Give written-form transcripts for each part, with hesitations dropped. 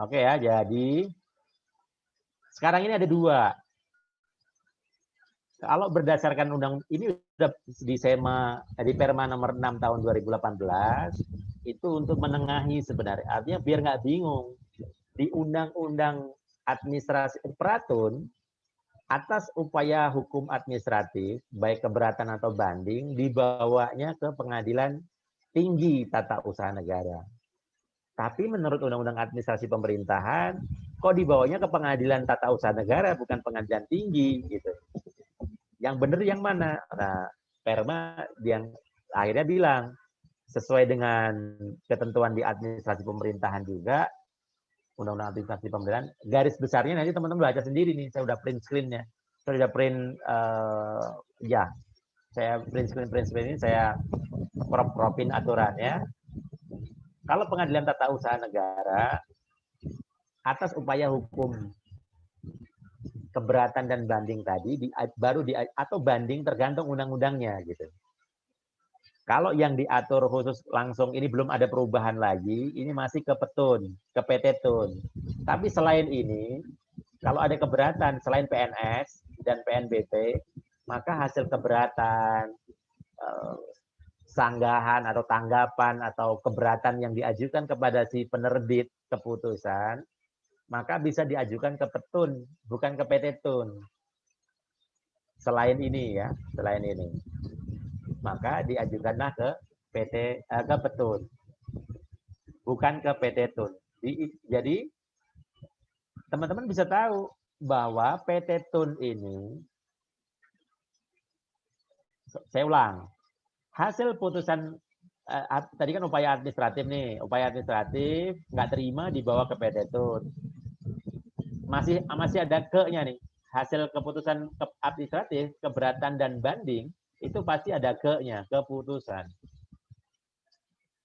Oke ya, jadi sekarang ini ada dua. Kalau berdasarkan undang ini sudah di di Perma nomor 6 tahun 2018 itu untuk menengahi sebenarnya, artinya biar nggak bingung di Undang-Undang Administrasi Peratun atas upaya hukum administratif baik keberatan atau banding dibawanya ke Pengadilan Tinggi Tata Usaha Negara. Tapi menurut Undang-Undang Administrasi Pemerintahan kok dibawanya ke Pengadilan Tata Usaha Negara bukan Pengadilan Tinggi gitu. Yang benar yang mana? Nah, Perma yang akhirnya bilang sesuai dengan ketentuan di administrasi pemerintahan juga, Undang-Undang Administrasi Pemerintahan, garis besarnya nanti teman-teman baca sendiri nih, saya udah print screen-nya. Saya udah print, ya, saya print screen ini, saya crop-cropin aturannya. Kalau Pengadilan Tata Usaha Negara, atas upaya hukum keberatan dan banding tadi atau banding tergantung undang-undangnya gitu. Kalau yang diatur khusus langsung ini belum ada perubahan lagi, ini masih ke Petun, ke PT Tun. Tapi selain ini, kalau ada keberatan selain PNS dan PNBP, maka hasil keberatan, sanggahan atau tanggapan atau keberatan yang diajukan kepada si penerbit keputusan, maka bisa diajukan ke Petun, bukan ke PT Tun. Selain ini ya, selain ini. Maka diajukanlah ke ke Petun, bukan ke PT Tun. Jadi teman-teman bisa tahu bahwa PT Tun ini, saya ulang, hasil putusan tadi kan upaya administratif nih, upaya administratif nggak terima dibawa ke PT Tun. Masih ada ke-nya nih, hasil keputusan administratif, keberatan dan banding itu pasti ada ke-nya, keputusan.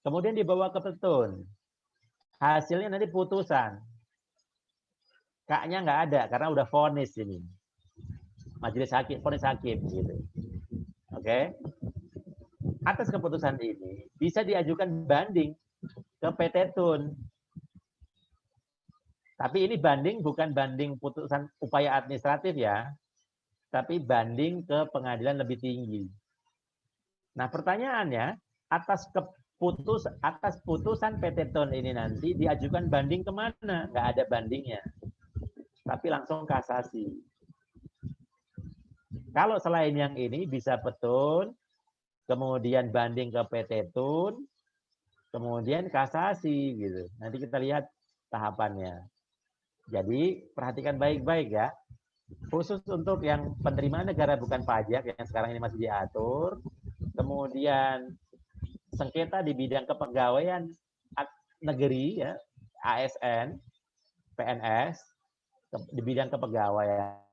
Kemudian dibawa ke Petun. Hasilnya nanti putusan. K-nya nggak ada karena udah vonis ini. Majelis hakim, vonis hakim gitu. Oke. Atas keputusan ini bisa diajukan banding ke PT Tun. Tapi ini banding bukan banding putusan upaya administratif ya, tapi banding ke pengadilan lebih tinggi. Nah, pertanyaannya, atas putusan PT Tun ini nanti diajukan banding kemana? Nggak ada bandingnya, tapi langsung kasasi. Kalau selain yang ini bisa Petun, kemudian banding ke PT Tun, kemudian kasasi gitu. Nanti kita lihat tahapannya. Jadi perhatikan baik-baik ya. Khusus untuk yang penerimaan negara bukan pajak yang sekarang ini masih diatur, kemudian sengketa di bidang kepegawaian negeri ya, ASN, PNS, di bidang kepegawaian,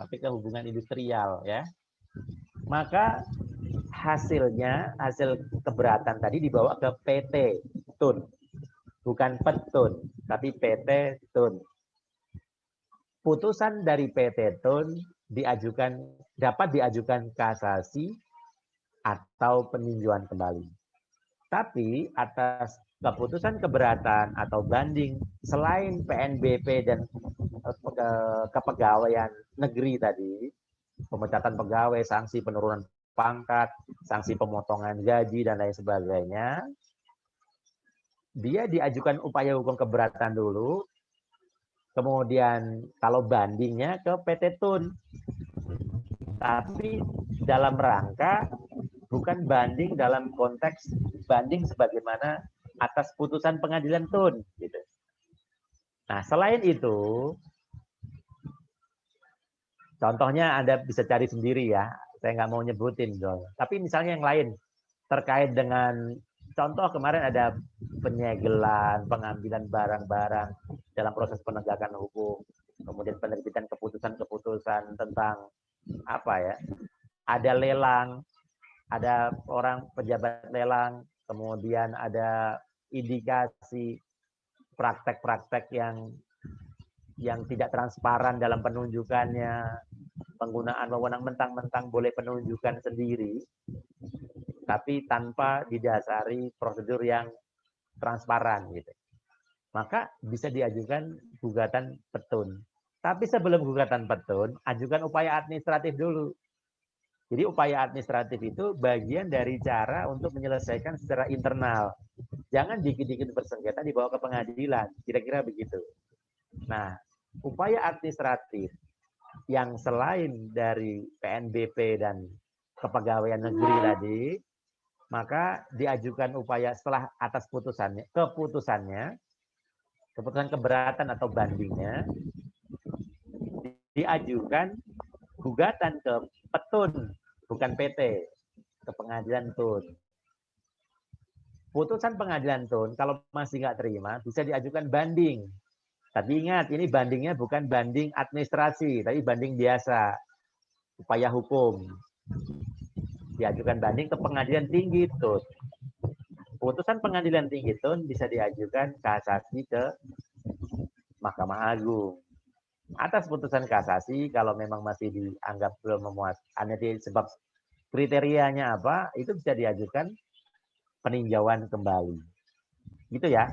tapi ke hubungan industrial ya. Maka hasil keberatan tadi dibawa ke PT Tun. Bukan Petun, tapi PT Tun. Putusan dari PT Tun dapat diajukan kasasi atau peninjauan kembali. Tapi atas keputusan keberatan atau banding selain PNBP dan kepegawaian negeri tadi, pemecatan pegawai, sanksi penurunan pangkat, sanksi pemotongan gaji dan lain sebagainya, dia diajukan upaya hukum keberatan dulu, kemudian kalau bandingnya ke PT Tun. Tapi dalam rangka bukan banding dalam konteks banding sebagaimana atas putusan pengadilan Tun. Gitu. Nah, selain itu, contohnya Anda bisa cari sendiri ya. Saya nggak mau nyebutin. Tapi misalnya yang lain terkait dengan contoh kemarin ada penyegelan, pengambilan barang-barang dalam proses penegakan hukum, kemudian penerbitan keputusan-keputusan tentang apa ya? Ada lelang, ada orang pejabat lelang, kemudian ada indikasi praktek-praktek yang tidak transparan dalam penunjukannya, penggunaan wewenang mentang-mentang boleh penunjukan sendiri, tapi tanpa didasari prosedur yang transparan gitu. Maka bisa diajukan gugatan petun. Tapi sebelum gugatan petun, ajukan upaya administratif dulu. Jadi upaya administratif itu bagian dari cara untuk menyelesaikan secara internal. Jangan dikit-dikit bersengketa dibawa ke pengadilan. Kira-kira begitu. Nah, upaya administratif yang selain dari PNBP dan kepegawaian negeri tadi, maka diajukan upaya setelah atas keputusan keberatan atau bandingnya, diajukan gugatan ke petun, bukan PT, ke pengadilan tun. Putusan pengadilan tun, kalau masih nggak terima, bisa diajukan banding. Tapi ingat, ini bandingnya bukan banding administrasi, tapi banding biasa, upaya hukum. Diajukan banding ke pengadilan tinggi tun. Putusan pengadilan tinggi tun bisa diajukan kasasi ke Mahkamah Agung. Atas putusan kasasi, kalau memang masih dianggap belum memuat, sebab kriterianya apa, itu bisa diajukan peninjauan kembali. Gitu ya.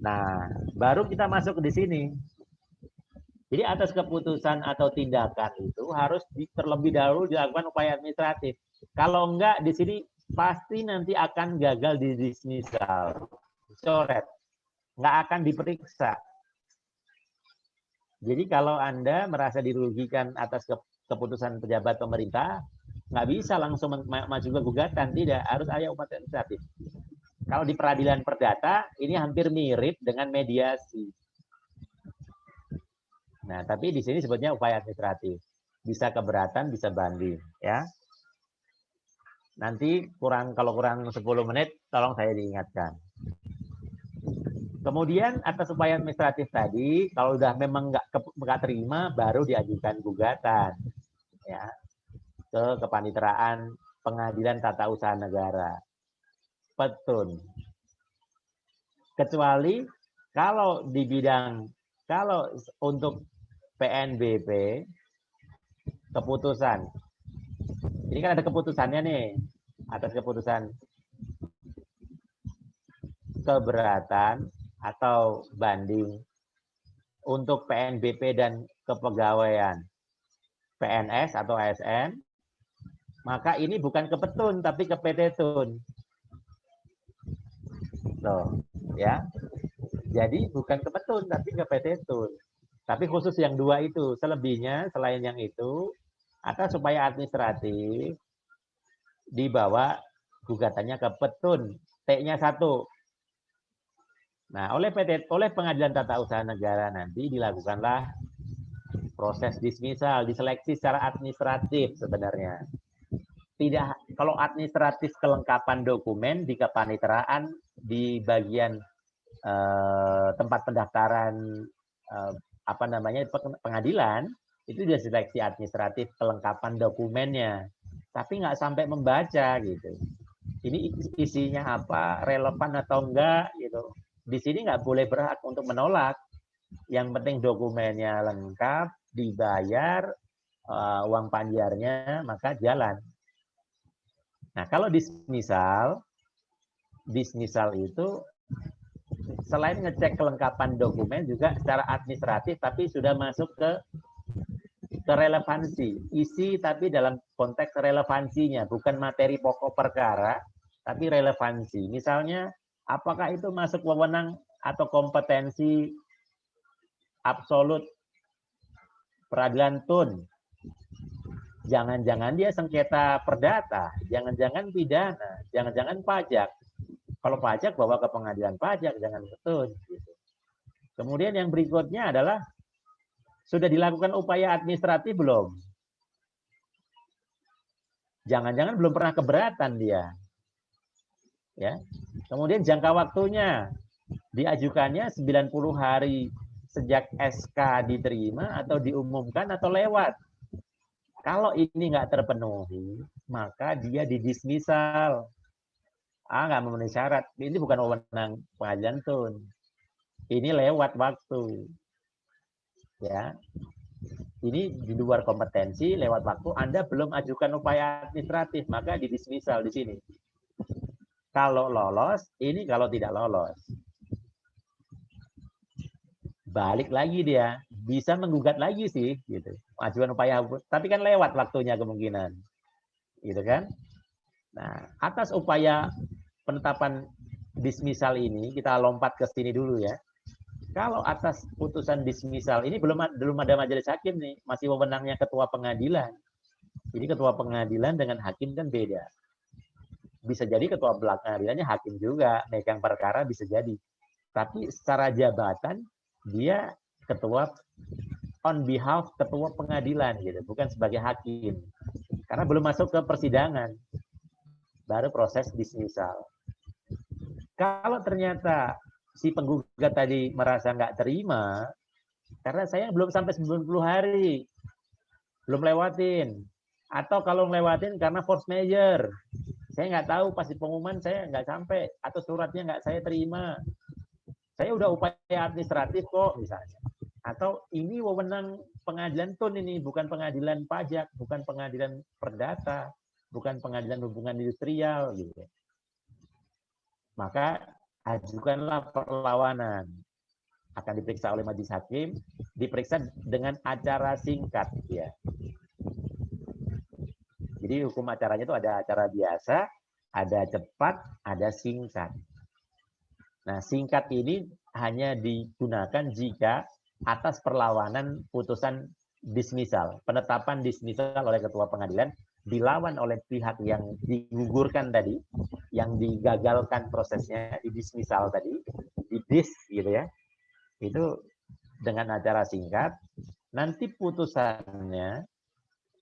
Nah, baru kita masuk di sini. Jadi atas keputusan atau tindakan itu harus terlebih dahulu dilakukan upaya administratif. Kalau enggak, di sini pasti nanti akan gagal di dismissal. Coret. Enggak akan diperiksa. Jadi kalau Anda merasa dirugikan atas keputusan pejabat pemerintah, nggak bisa langsung maju ke gugatan. Tidak, harus ada upaya administratif. Kalau di peradilan perdata, ini hampir mirip dengan mediasi. Nah, tapi di sini sebutnya upaya administratif. Bisa keberatan, bisa banding. Ya. Nanti kalau kurang 10 menit, tolong saya diingatkan. Kemudian atas upaya administratif tadi, kalau udah memang nggak terima, baru diajukan gugatan. Ya, ke Kepaniteraan Pengadilan Tata Usaha Negara. Petun. Kecuali kalau untuk PNBP keputusan. Ini kan ada keputusannya nih. Atas keputusan keberatan atau banding untuk PNBP dan kepegawaian PNS atau ASN, maka ini bukan ke petun tapi ke PT Tun. Tuh, ya. Jadi bukan ke petun tapi ke PT Tun. Tapi khusus yang dua itu, selebihnya selain yang itu, atas upaya administratif dibawa gugatannya ke petun, T-nya 1. Nah, oleh Pengadilan Tata Usaha Negara nanti dilakukanlah proses dismissal, diseleksi secara administratif sebenarnya. Tidak, kalau administratif kelengkapan dokumen di kepaniteraan di bagian tempat pendaftaran pengadilan itu dia seleksi administratif kelengkapan dokumennya, tapi nggak sampai membaca gitu. Ini isinya apa, relevan atau enggak gitu. Di sini nggak boleh berhak untuk menolak. Yang penting dokumennya lengkap, dibayar, uang panjarnya, maka jalan. Nah, kalau dismissal itu selain ngecek kelengkapan dokumen juga secara administratif, tapi sudah masuk ke relevansi. Isi tapi dalam konteks relevansinya, bukan materi pokok perkara, tapi relevansi. Misalnya, apakah itu masuk wewenang atau kompetensi absolut peradilan tun? Jangan-jangan dia sengketa perdata, jangan-jangan pidana, jangan-jangan pajak. Kalau pajak bawa ke pengadilan pajak, jangan petun. Kemudian yang berikutnya adalah sudah dilakukan upaya administratif belum? Jangan-jangan belum pernah keberatan dia. Ya. Kemudian jangka waktunya diajukannya 90 hari sejak SK diterima atau diumumkan atau lewat. Kalau ini nggak terpenuhi, maka dia didismissal. Nggak memenuhi syarat. Ini bukan wewenang pengadilan tun. Ini lewat waktu. Ya. Ini di luar kompetensi, lewat waktu. Anda belum ajukan upaya administratif, maka didismissal di sini. Kalau lolos, ini kalau tidak lolos. balik lagi dia, bisa menggugat lagi sih, gitu. Ajukan upaya hukum, tapi kan lewat waktunya kemungkinan, gitu kan? Nah, atas upaya penetapan dismisal ini, kita lompat ke sini dulu ya. Kalau atas putusan dismisal ini belum ada majelis hakim nih, masih wewenangnya ketua pengadilan. Jadi ketua pengadilan dengan hakim kan beda. Bisa jadi ketua pengadilannya hakim juga, megang perkara bisa jadi. Tapi secara jabatan dia ketua on behalf ketua pengadilan gitu, bukan sebagai hakim. Karena belum masuk ke persidangan. Baru proses dismisal. Kalau ternyata si penggugat tadi merasa nggak terima, karena saya belum sampai 90 hari, belum lewatin. Atau kalau ngelewatin karena force major, saya nggak tahu pasti pengumuman saya nggak sampai, atau suratnya nggak saya terima. Saya udah upaya administratif kok misalnya. Atau ini wewenang pengadilan TUN ini, bukan pengadilan pajak, bukan pengadilan perdata, bukan pengadilan hubungan industrial gitu. Maka ajukanlah perlawanan. Akan diperiksa oleh majelis hakim, diperiksa dengan acara singkat ya. Jadi hukum acaranya itu ada acara biasa, ada cepat, ada singkat. Nah, singkat ini hanya digunakan jika atas perlawanan putusan dismisal, penetapan dismisal oleh ketua pengadilan dilawan oleh pihak yang digugurkan tadi, yang digagalkan prosesnya di dismisal tadi, di dis gitu ya. Itu dengan acara singkat, nanti putusannya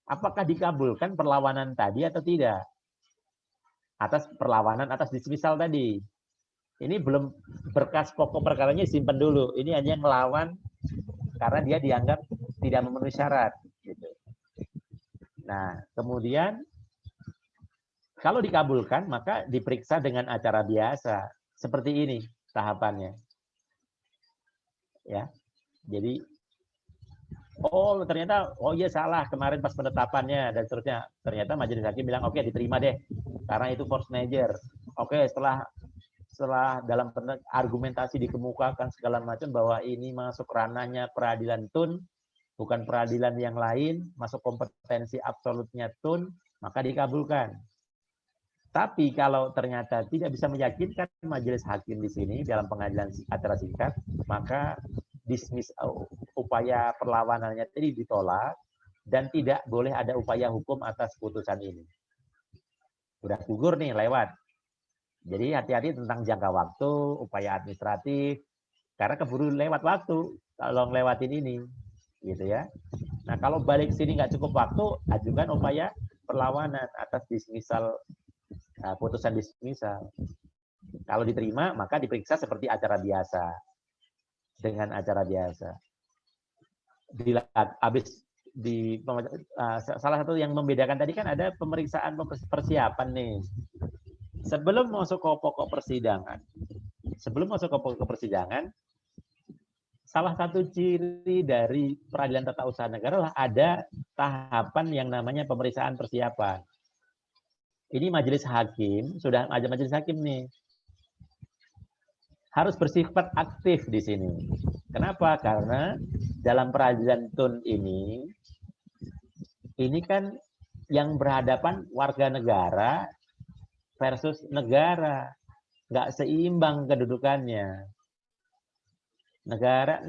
apakah dikabulkan perlawanan tadi atau tidak. Atas perlawanan atas dismisal tadi. Ini belum berkas pokok perkaranya disimpan dulu. Ini hanya ngelawan karena dia dianggap tidak memenuhi syarat. Gitu. Nah, kemudian kalau dikabulkan maka diperiksa dengan acara biasa. Seperti ini tahapannya. Ya, jadi ternyata iya salah kemarin pas penetapannya dan seterusnya. Ternyata majelis hakim bilang oke, diterima deh karena itu force major. Oke, setelah dalam argumentasi dikemukakan segala macam bahwa ini masuk ranahnya peradilan TUN, bukan peradilan yang lain, masuk kompetensi absolutnya TUN, maka dikabulkan. Tapi kalau ternyata tidak bisa meyakinkan majelis hakim di sini dalam pengadilan acara singkat, maka upaya perlawanannya tadi ditolak dan tidak boleh ada upaya hukum atas putusan ini. Udah gugur nih, lewat. Jadi hati-hati tentang jangka waktu, upaya administratif, karena keburu lewat waktu kalau ngelewatin ini, gitu ya. Nah kalau balik sini nggak cukup waktu, ajukan upaya perlawanan atas dismisal, putusan dismisal. Kalau diterima, maka diperiksa seperti acara biasa, dengan acara biasa. Habis salah satu yang membedakan tadi kan ada pemeriksaan persiapan nih. Sebelum masuk ke pokok persidangan, salah satu ciri dari peradilan tata usaha negara adalah ada tahapan yang namanya pemeriksaan persiapan. Ini majelis hakim, sudah ada majelis hakim nih, harus bersifat aktif di sini. Kenapa? Karena dalam peradilan TUN ini kan yang berhadapan warga negara versus negara, nggak seimbang kedudukannya.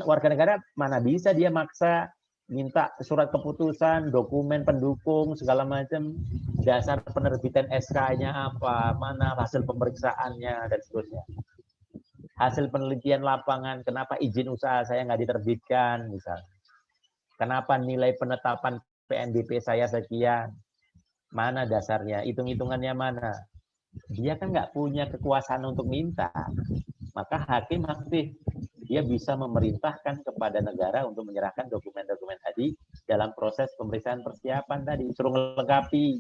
Warga negara mana bisa dia maksa minta surat keputusan, dokumen pendukung segala macam, dasar penerbitan SK-nya apa, mana hasil pemeriksaannya dan seterusnya. Hasil penelitian lapangan, kenapa izin usaha saya nggak diterbitkan misalnya. Kenapa nilai penetapan PNBP saya sekian, mana dasarnya, hitung-hitungannya mana. Dia kan nggak punya kekuasaan untuk minta, maka hakim aktif. Dia bisa memerintahkan kepada negara untuk menyerahkan dokumen-dokumen tadi dalam proses pemeriksaan persiapan tadi. Suruh melengkapi.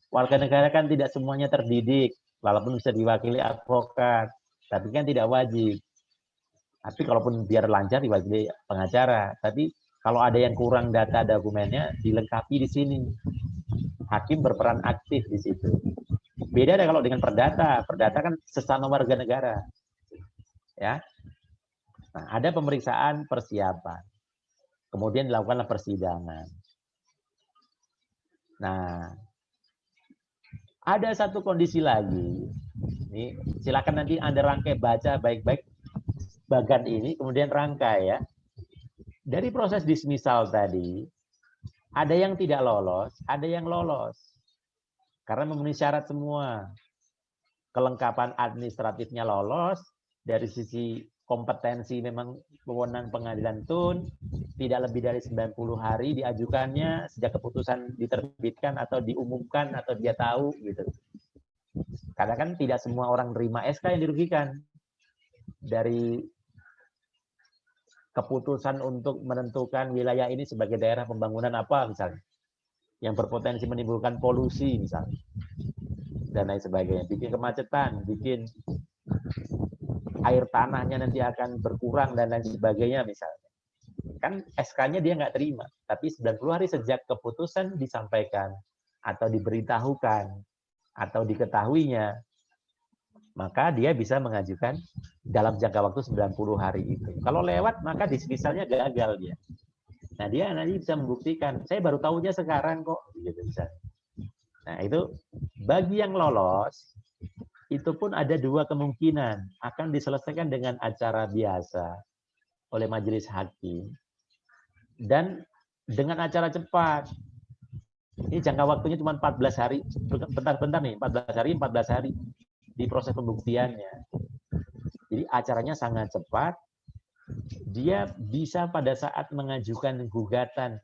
Warga negara kan tidak semuanya terdidik, walaupun bisa diwakili advokat, tapi kan tidak wajib. Tapi kalaupun biar lancar diwakili pengacara. Tapi kalau ada yang kurang data dokumennya, dilengkapi di sini. Hakim berperan aktif di situ. Beda kalau dengan perdata. Perdata kan sesama warga negara. Ya. Nah, ada pemeriksaan persiapan. Kemudian dilakukanlah persidangan. Nah, ada satu kondisi lagi. Ini silakan nanti Anda rangkai baca baik-baik bagan ini, kemudian rangkai ya. Dari proses dismisal tadi, ada yang tidak lolos, ada yang lolos. Karena memenuhi syarat semua. Kelengkapan administratifnya lolos, dari sisi kompetensi memang wewenang pengadilan tun, tidak lebih dari 90 hari diajukannya sejak keputusan diterbitkan atau diumumkan atau dia tahu gitu. Karena kan tidak semua orang terima SK yang dirugikan. Dari keputusan untuk menentukan wilayah ini sebagai daerah pembangunan apa misalnya, yang berpotensi menimbulkan polusi misalnya, dan lain sebagainya, bikin kemacetan, bikin air tanahnya nanti akan berkurang dan lain sebagainya misalnya. Kan SK-nya dia nggak terima, tapi 90 hari sejak keputusan disampaikan atau diberitahukan atau diketahuinya, maka dia bisa mengajukan dalam jangka waktu 90 hari itu. Kalau lewat, maka dismisalnya gagal dia. Nah, dia nanti bisa membuktikan, saya baru tahunya sekarang kok, gitu misalnya. Nah, itu bagi yang lolos, itu pun ada dua kemungkinan. Akan diselesaikan dengan acara biasa oleh majelis hakim, dan dengan acara cepat. Ini jangka waktunya cuma 14 hari. Bentar-bentar nih, 14 hari di proses pembuktiannya. Jadi acaranya sangat cepat. Dia bisa pada saat mengajukan gugatan,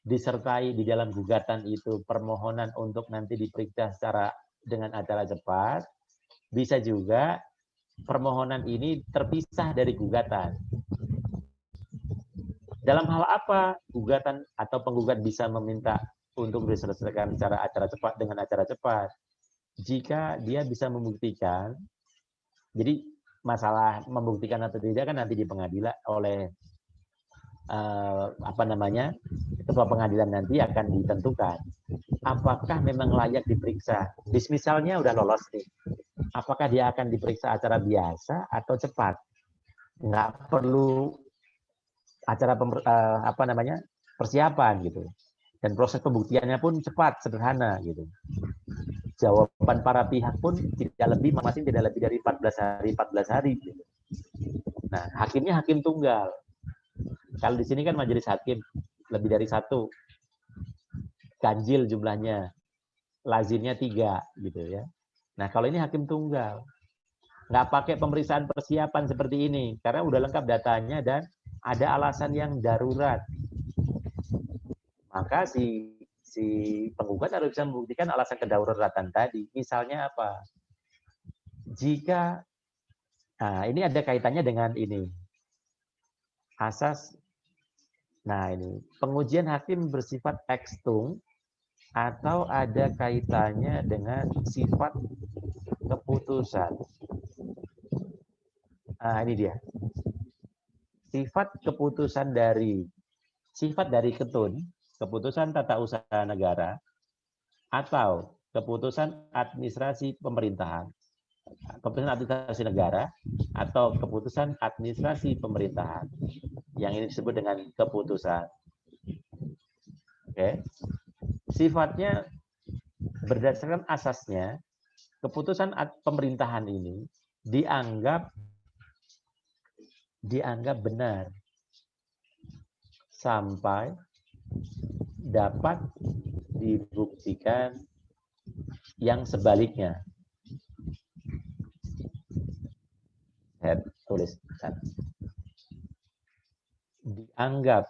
disertai di dalam gugatan itu permohonan untuk nanti diperiksa secara dengan acara cepat. Bisa juga permohonan ini terpisah dari gugatan. Dalam hal apa gugatan atau penggugat bisa meminta untuk diselesaikan secara acara cepat dengan acara cepat? Jika dia bisa membuktikan, jadi masalah membuktikan atau tidak kan nanti di pengadilan oleh ketua pengadilan nanti akan ditentukan apakah memang layak diperiksa. Dismisalnya udah lolos nih, apakah dia akan diperiksa acara biasa atau cepat? Nggak perlu acara persiapan gitu, dan proses pembuktiannya pun cepat, sederhana gitu. Jawaban para pihak pun tidak lebih, masing-masing tidak lebih dari 14 hari gitu. Nah, hakimnya hakim tunggal. Kalau di sini kan majelis hakim lebih dari satu, ganjil jumlahnya, lazimnya 3 gitu ya. Nah, kalau ini hakim tunggal, nggak pakai pemeriksaan persiapan seperti ini karena udah lengkap datanya dan ada alasan yang darurat. Maka si penggugat harus bisa membuktikan alasan kedaruratan tadi. Misalnya apa? Jika ini ada kaitannya dengan ini. Asas. Nah, ini pengujian hakim bersifat ekstung atau ada kaitannya dengan sifat keputusan. Nah, ini dia. Sifat keputusan dari ketun, keputusan tata usaha negara, atau keputusan administrasi pemerintahan, keputusan administrasi negara, atau keputusan administrasi pemerintahan. Yang ini disebut dengan keputusan. Oke. Sifatnya berdasarkan asasnya, keputusan pemerintahan ini dianggap benar sampai dapat dibuktikan yang sebaliknya. Saya tulis. Dianggap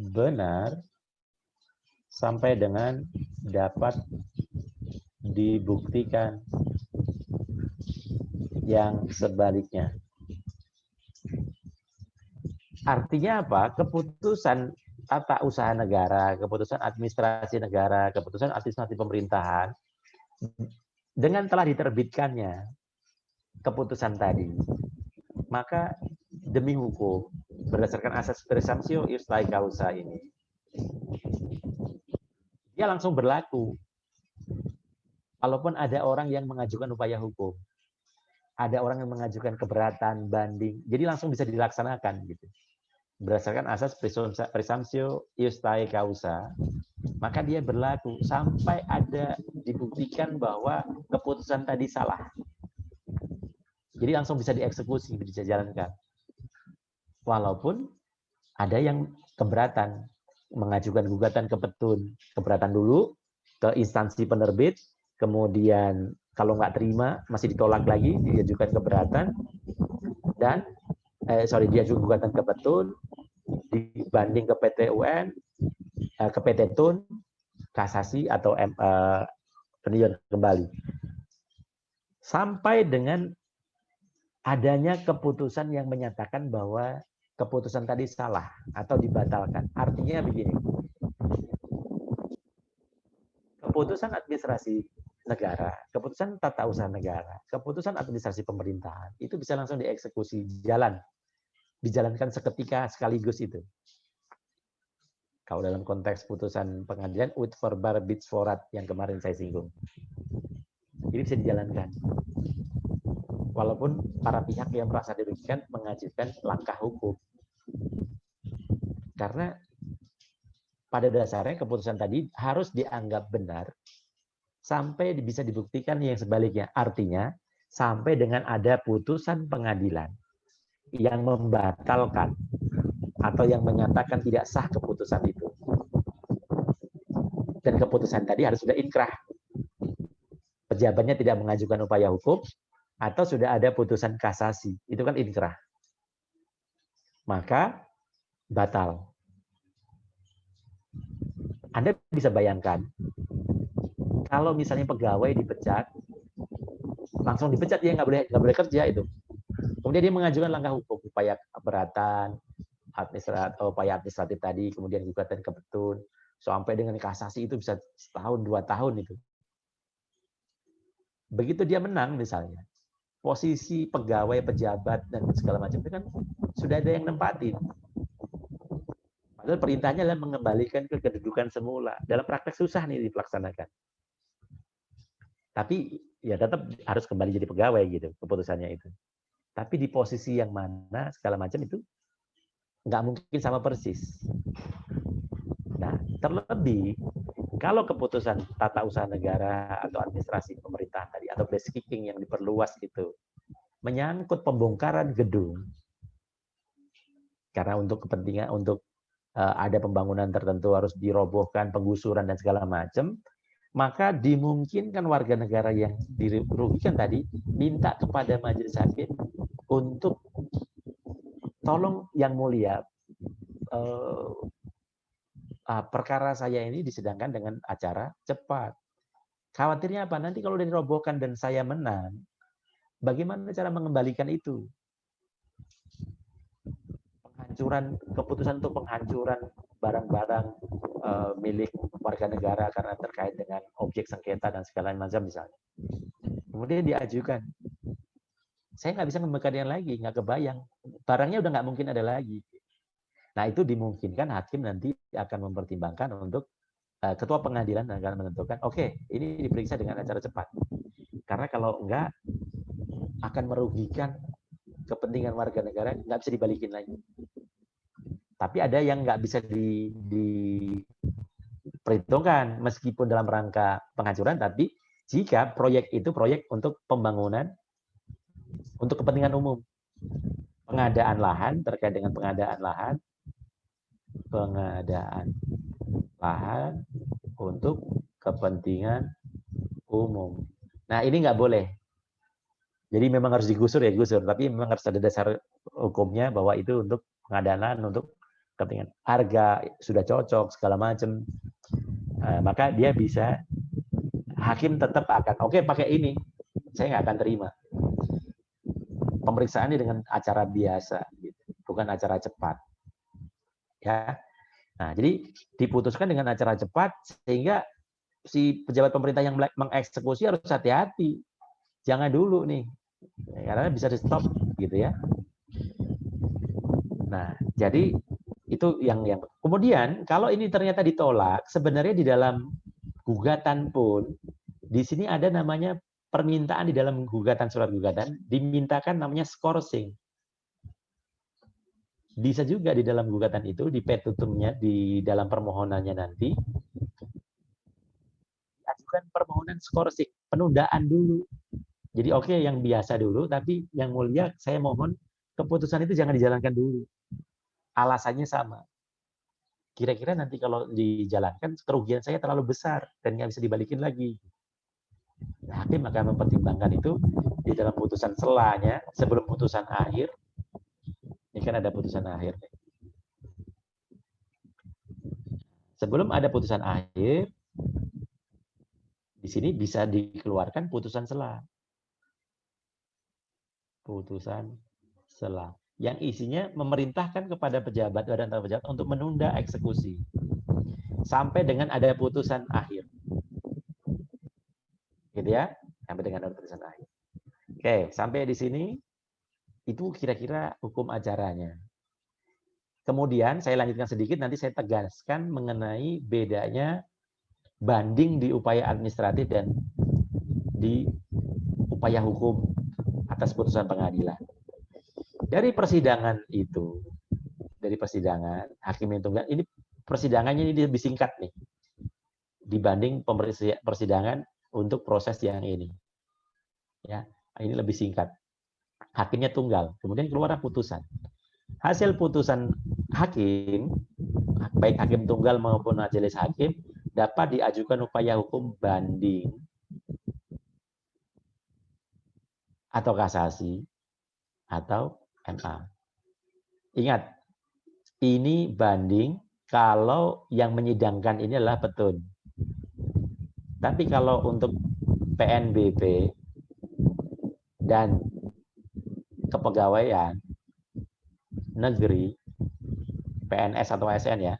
benar sampai dengan dapat dibuktikan yang sebaliknya. Artinya apa? Keputusan tata usaha negara, keputusan administrasi negara, keputusan administrasi pemerintahan, dengan telah diterbitkannya keputusan tadi, maka demi hukum, berdasarkan asas presumptio iustai causa ini, dia langsung berlaku. Walaupun ada orang yang mengajukan upaya hukum. ada orang yang mengajukan keberatan, banding, jadi langsung bisa dilaksanakan gitu. Berdasarkan asas presumptio iustae causa, maka dia berlaku sampai ada dibuktikan bahwa keputusan tadi salah. Jadi langsung bisa dieksekusi, bisa dijalankan. Walaupun ada yang keberatan, mengajukan gugatan ke petun, keberatan dulu ke instansi penerbit, kemudian kalau nggak terima masih ditolak lagi, diajukan keberatan, dan diajukan gugatan ke petun, dibanding ke PT UN, ke PT Tun, kasasi atau peninjauan kembali. Sampai dengan adanya keputusan yang menyatakan bahwa keputusan tadi salah atau dibatalkan. Artinya begini, keputusan administrasi negara, keputusan tata usaha negara, keputusan administrasi pemerintahan, itu bisa langsung dieksekusi, dijalankan seketika sekaligus itu. Kalau dalam konteks putusan pengadilan, ut verba bits forat yang kemarin saya singgung. Jadi bisa dijalankan. Walaupun para pihak yang merasa dirugikan mengajukan langkah hukum. Karena pada dasarnya keputusan tadi harus dianggap benar sampai bisa dibuktikan yang sebaliknya. Artinya, sampai dengan ada putusan pengadilan yang membatalkan atau yang menyatakan tidak sah keputusan itu. Dan keputusan tadi harus sudah inkrah. Pejabatnya tidak mengajukan upaya hukum, atau sudah ada putusan kasasi. Itu kan inkrah. Maka, batal. Anda bisa bayangkan, kalau misalnya pegawai dipecat, langsung dipecat, dia nggak boleh kerja itu. Kemudian dia mengajukan langkah hukum, upaya keberatan, upaya administratif tadi, kemudian gugatan ke petun, sampai dengan kasasi itu bisa setahun, 2 tahun itu. Begitu dia menang misalnya, posisi pegawai, pejabat, dan segala macam itu kan sudah ada yang nempatin. Padahal perintahnya adalah mengembalikan ke kedudukan semula. Dalam praktek susah nih dilaksanakan. Tapi ya tetap harus kembali jadi pegawai gitu keputusannya itu. Tapi di posisi yang mana segala macam itu nggak mungkin sama persis. Nah, terlebih kalau keputusan tata usaha negara atau administrasi pemerintahan tadi atau base keeping yang diperluas itu menyangkut pembongkaran gedung karena untuk kepentingan untuk ada pembangunan tertentu harus dirobohkan, penggusuran dan segala macam, maka dimungkinkan warga negara yang dirugikan tadi minta kepada majelis hakim untuk tolong yang mulia, perkara saya ini disidangkan dengan acara cepat. Khawatirnya apa? Nanti kalau dirobohkan dan saya menang, bagaimana cara mengembalikan itu? Penghancuran, keputusan untuk penghancuran barang-barang milik warga negara karena terkait dengan objek sengketa dan segala macam misalnya. Kemudian diajukan. Saya nggak bisa mengembalikan lagi, nggak kebayang. Barangnya udah nggak mungkin ada lagi. Nah, itu dimungkinkan hakim nanti akan mempertimbangkan untuk ketua pengadilan akan menentukan, oke, ini diperiksa dengan acara cepat. Karena kalau enggak, akan merugikan kepentingan warga negara, nggak bisa dibalikin lagi. Tapi ada yang nggak bisa diperhitungkan, meskipun dalam rangka penghancuran, tapi jika proyek itu proyek untuk pembangunan, untuk kepentingan umum. Pengadaan lahan, terkait dengan pengadaan lahan untuk kepentingan umum. Nah, ini nggak boleh. Jadi memang harus digusur ya gusur, tapi memang harus ada dasar hukumnya bahwa itu untuk pengadaan lahan, untuk kepentingan harga sudah cocok segala macam. Maka dia bisa, hakim tetap akan oke, pakai ini, saya nggak akan terima. Pemeriksaan ini dengan acara biasa, bukan acara cepat. Ya. Nah, jadi diputuskan dengan acara cepat sehingga si pejabat pemerintah yang mengeksekusi harus hati-hati. Jangan dulu nih. Karena bisa di-stop gitu ya. Nah, jadi itu yang kemudian kalau ini ternyata ditolak, sebenarnya di dalam gugatan pun di sini ada namanya permintaan di dalam gugatan, surat gugatan, dimintakan namanya skorsing. Bisa juga di dalam gugatan itu, di petitumnya, di dalam permohonannya nanti, ajukan permohonan skorsing, penundaan dulu. Jadi oke, yang biasa dulu, tapi yang mulia saya mohon keputusan itu jangan dijalankan dulu. Alasannya sama. Kira-kira nanti kalau dijalankan, kerugian saya terlalu besar dan nggak bisa dibalikin lagi. Nah, hakim akan mempertimbangkan itu di dalam putusan selanya, sebelum putusan akhir. Ini kan ada putusan akhir. Sebelum ada putusan akhir, di sini bisa dikeluarkan putusan sela. Putusan sela. Yang isinya memerintahkan kepada pejabat dan pejabat untuk menunda eksekusi sampai dengan ada putusan akhir. Gitu ya, sampai dengan ada putusan akhir. Oke, sampai di sini itu kira-kira hukum acaranya. Kemudian saya lanjutkan sedikit, nanti saya tegaskan mengenai bedanya banding di upaya administratif dan di upaya hukum atas putusan pengadilan. Dari persidangan itu, dari persidangan hakim yang tunggal, ini persidangannya ini lebih singkat nih dibanding persidangan untuk proses yang ini. Ya, ini lebih singkat. Hakimnya tunggal, kemudian keluar putusan. Hasil putusan hakim, baik hakim tunggal maupun majelis hakim, dapat diajukan upaya hukum banding atau kasasi atau MA. Ingat, ini banding kalau yang menyidangkan ini adalah petun. Tapi kalau untuk PNBP dan kepegawaian negeri, PNS atau ASN ya,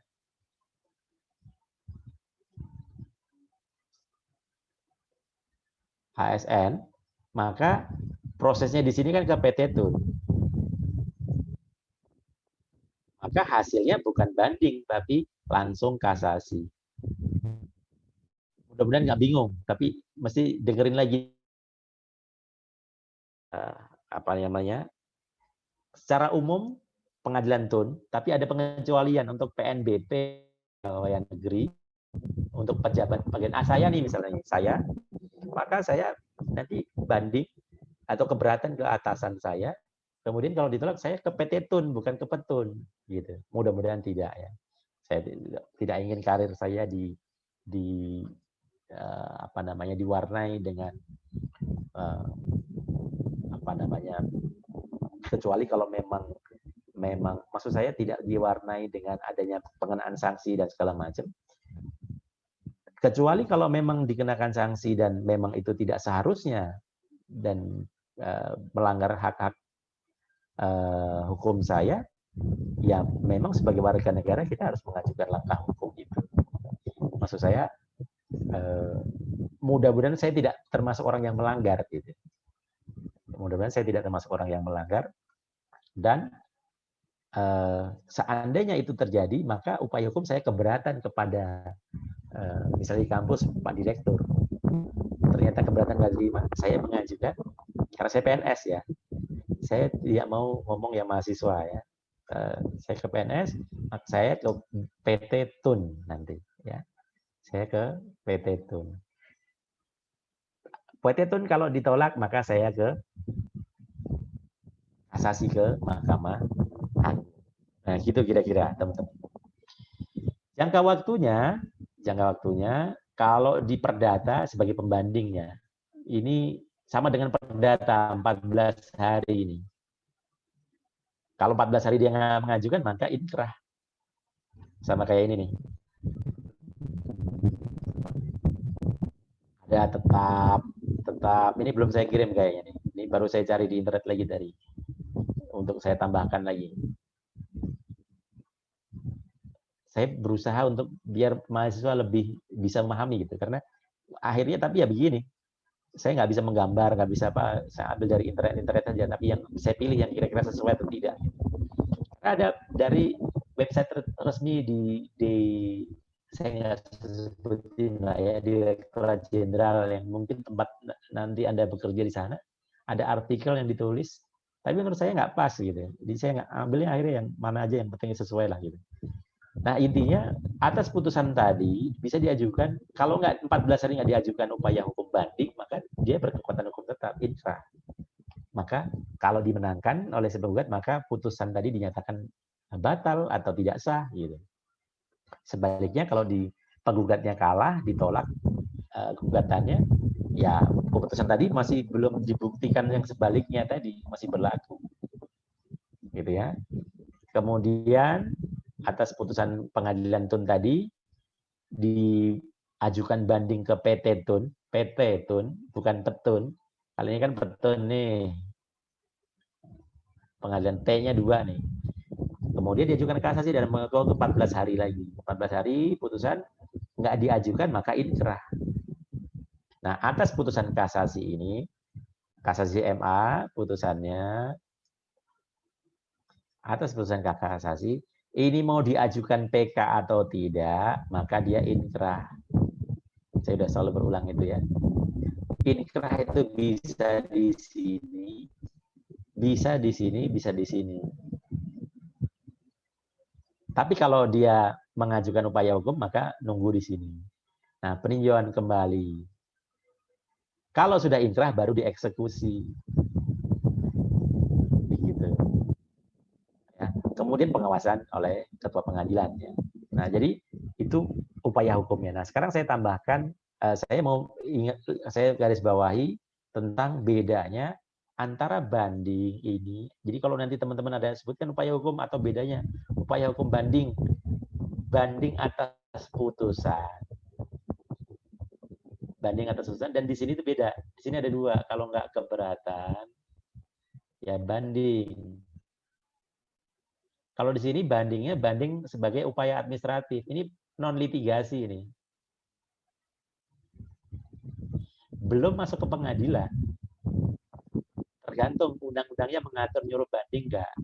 ASN, maka prosesnya di sini kan ke PT Tun. Maka hasilnya bukan banding, tapi langsung kasasi. Mudah-mudahan nggak bingung, tapi mesti dengerin lagi apa namanya. Secara umum pengadilan Tun, tapi ada pengecualian untuk PNBP, pegawai negeri, untuk pejabat bagian saya nih misalnya, maka saya nanti banding atau keberatan ke atasan saya. Kemudian kalau ditolak saya ke PT Tun, bukan ke Petun, gitu. Mudah-mudahan tidak ya. Saya tidak ingin karir saya apa namanya diwarnai dengan apa namanya, kecuali kalau memang maksud saya tidak diwarnai dengan adanya pengenaan sanksi dan segala macam. Kecuali kalau memang dikenakan sanksi dan memang itu tidak seharusnya dan melanggar hak-hak hukum saya, ya memang sebagai warga negara kita harus mengajukan langkah hukum itu. Maksud saya mudah-mudahan saya tidak termasuk orang yang melanggar gitu. Mudah-mudahan saya tidak termasuk orang yang melanggar, dan seandainya itu terjadi, maka upaya hukum saya keberatan kepada misalnya di kampus Pak Direktur. Ternyata keberatan nggak terima, saya mengajukan, karena saya PNS ya, saya tidak mau ngomong yang mahasiswa ya. Saya ke PNS, saya ke PT Tun nanti ya. Saya ke PT Tun. PT Tun kalau ditolak maka saya ke kasasi ke Mahkamah Agung. Nah, gitu kira-kira, teman-teman. Jangka waktunya kalau di perdata sebagai pembandingnya, ini sama dengan perdata 14 hari ini. Kalau 14 hari dia mengajukan, maka inkrah. Sama kayak ini nih. Ya tetap, ini belum saya kirim kayaknya nih. Ini baru saya cari di internet lagi tadi. Untuk saya tambahkan lagi. Saya berusaha untuk biar mahasiswa lebih bisa memahami gitu. Karena akhirnya tapi ya begini. Saya nggak bisa menggambar, nggak bisa apa, saya ambil dari internet saja, tapi yang saya pilih yang kira-kira sesuai atau tidak. Ada dari website resmi di saya nggak sebutin lah ya, Direktorat Jenderal yang mungkin tempat nanti Anda bekerja di sana, ada artikel yang ditulis, tapi menurut saya nggak pas gitu. Jadi saya nggak ambilnya akhirnya yang mana aja yang penting sesuai lah gitu. Nah intinya atas putusan tadi bisa diajukan, kalau nggak 14 hari nggak diajukan upaya hukum banding, maka dia berkekuatan hukum tetap, inkrah. Maka kalau dimenangkan oleh si penggugat, maka putusan tadi dinyatakan batal atau tidak sah gitu. Sebaliknya kalau di penggugatnya kalah, ditolak gugatannya, ya keputusan tadi masih belum dibuktikan yang sebaliknya tadi, masih berlaku. Gitu ya. Kemudian atas putusan pengadilan Tun tadi diajukan banding ke PT Tun, bukan Petun. Kali ini kan Petun nih. Pengadilan T-nya 2 nih. Kemudian diajukan kasasi dalam waktu 14 hari lagi. 14 hari putusan nggak diajukan maka inkrah. Nah, atas putusan kasasi ini, kasasi MA putusannya, atas putusan kasasi, ini mau diajukan PK atau tidak, maka dia inkrah. Saya sudah selalu berulang itu ya. Inkrah itu bisa di sini, bisa di sini, bisa di sini. Tapi kalau dia mengajukan upaya hukum, maka nunggu di sini. Nah, peninjauan kembali. Kalau sudah inkrah, baru dieksekusi. Begitu. Ya. Kemudian pengawasan oleh ketua pengadilan. Ya. Nah, jadi itu upaya hukumnya. Nah, sekarang saya tambahkan, saya garis bawahi tentang bedanya antara banding ini. Jadi kalau nanti teman-teman ada sebutkan upaya hukum atau bedanya, upaya hukum banding atas putusan, banding atas putusan, dan di sini itu beda. Di sini ada 2, kalau nggak keberatan, ya banding. Kalau di sini bandingnya banding sebagai upaya administratif. Ini non litigasi ini. Belum masuk ke pengadilan. Tergantung undang-undangnya mengatur nyuruh banding enggak.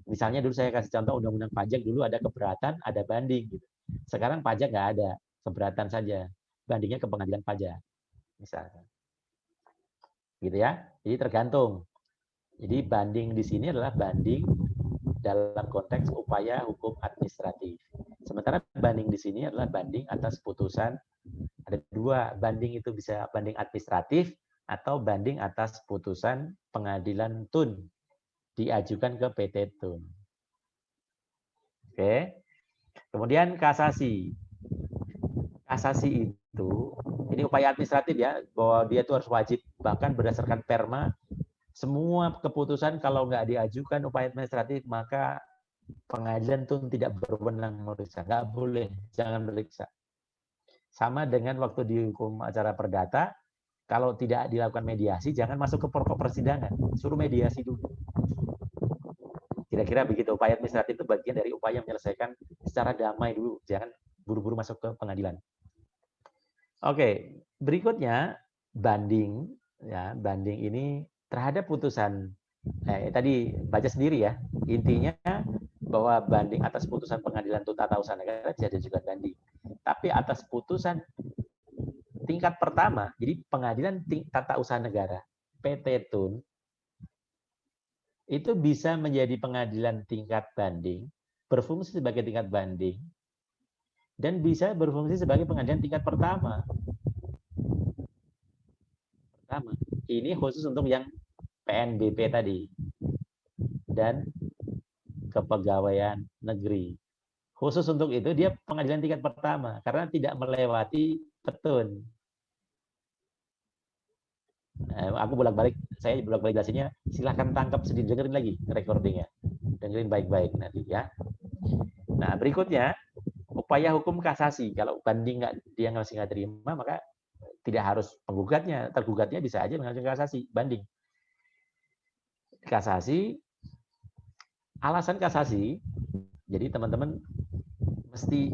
Misalnya dulu saya kasih contoh undang-undang pajak, dulu ada keberatan, ada banding gitu. Sekarang pajak nggak ada, keberatan saja. Bandingnya ke pengadilan pajak. Misalnya. Gitu ya. Jadi tergantung. Jadi banding di sini adalah banding dalam konteks upaya hukum administratif. Sementara banding di sini adalah banding atas putusan. Ada 2, banding itu bisa banding administratif atau banding atas putusan pengadilan Tun diajukan ke PT Tun. Oke. Kemudian kasasi. Kasasi itu, ini upaya administratif ya, bahwa dia itu harus wajib, bahkan berdasarkan perma, semua keputusan kalau nggak diajukan upaya administratif, maka pengadilan Tun tidak berwenang memeriksa. Nggak boleh, jangan meriksa. Sama dengan waktu dihukum acara perdata, kalau tidak dilakukan mediasi, jangan masuk ke pokok persidangan. Suruh mediasi dulu. Kira-kira begitu. Upaya administratif itu bagian dari upaya menyelesaikan secara damai dulu. Jangan buru-buru masuk ke pengadilan. Oke, berikutnya banding. Ya, banding ini terhadap putusan. Tadi baca sendiri ya. Intinya bahwa banding atas putusan pengadilan tata usaha negara bisa diajukan banding. Tapi atas putusan tingkat pertama, jadi pengadilan tata usaha negara, PT Tun, itu bisa menjadi pengadilan tingkat banding, berfungsi sebagai tingkat banding, dan bisa berfungsi sebagai pengadilan tingkat pertama. Ini khusus untuk yang PNBP tadi, dan kepegawaian negeri. Khusus untuk itu dia pengadilan tingkat pertama, karena tidak melewati Petun. Aku saya bolak-balik jelasinnya, silahkan tangkap sendiri, dengerin lagi recordingnya, dengerin baik-baik nanti ya. Nah berikutnya upaya hukum kasasi, kalau banding dia masih nggak terima, maka tidak harus penggugatnya, tergugatnya bisa aja mengajukan kasasi, banding. Kasasi, alasan kasasi, jadi teman-teman mesti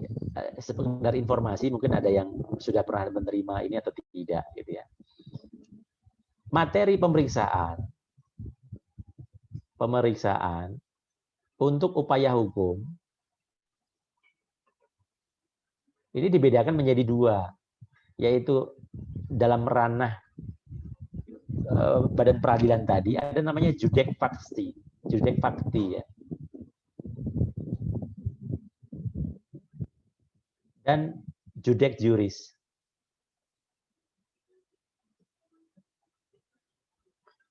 sekedar informasi, mungkin ada yang sudah pernah menerima ini atau tidak, gitu ya. Materi pemeriksaan untuk upaya hukum Ini dibedakan menjadi dua, yaitu dalam ranah badan peradilan tadi ada namanya judek fakti, ya, dan judek juris.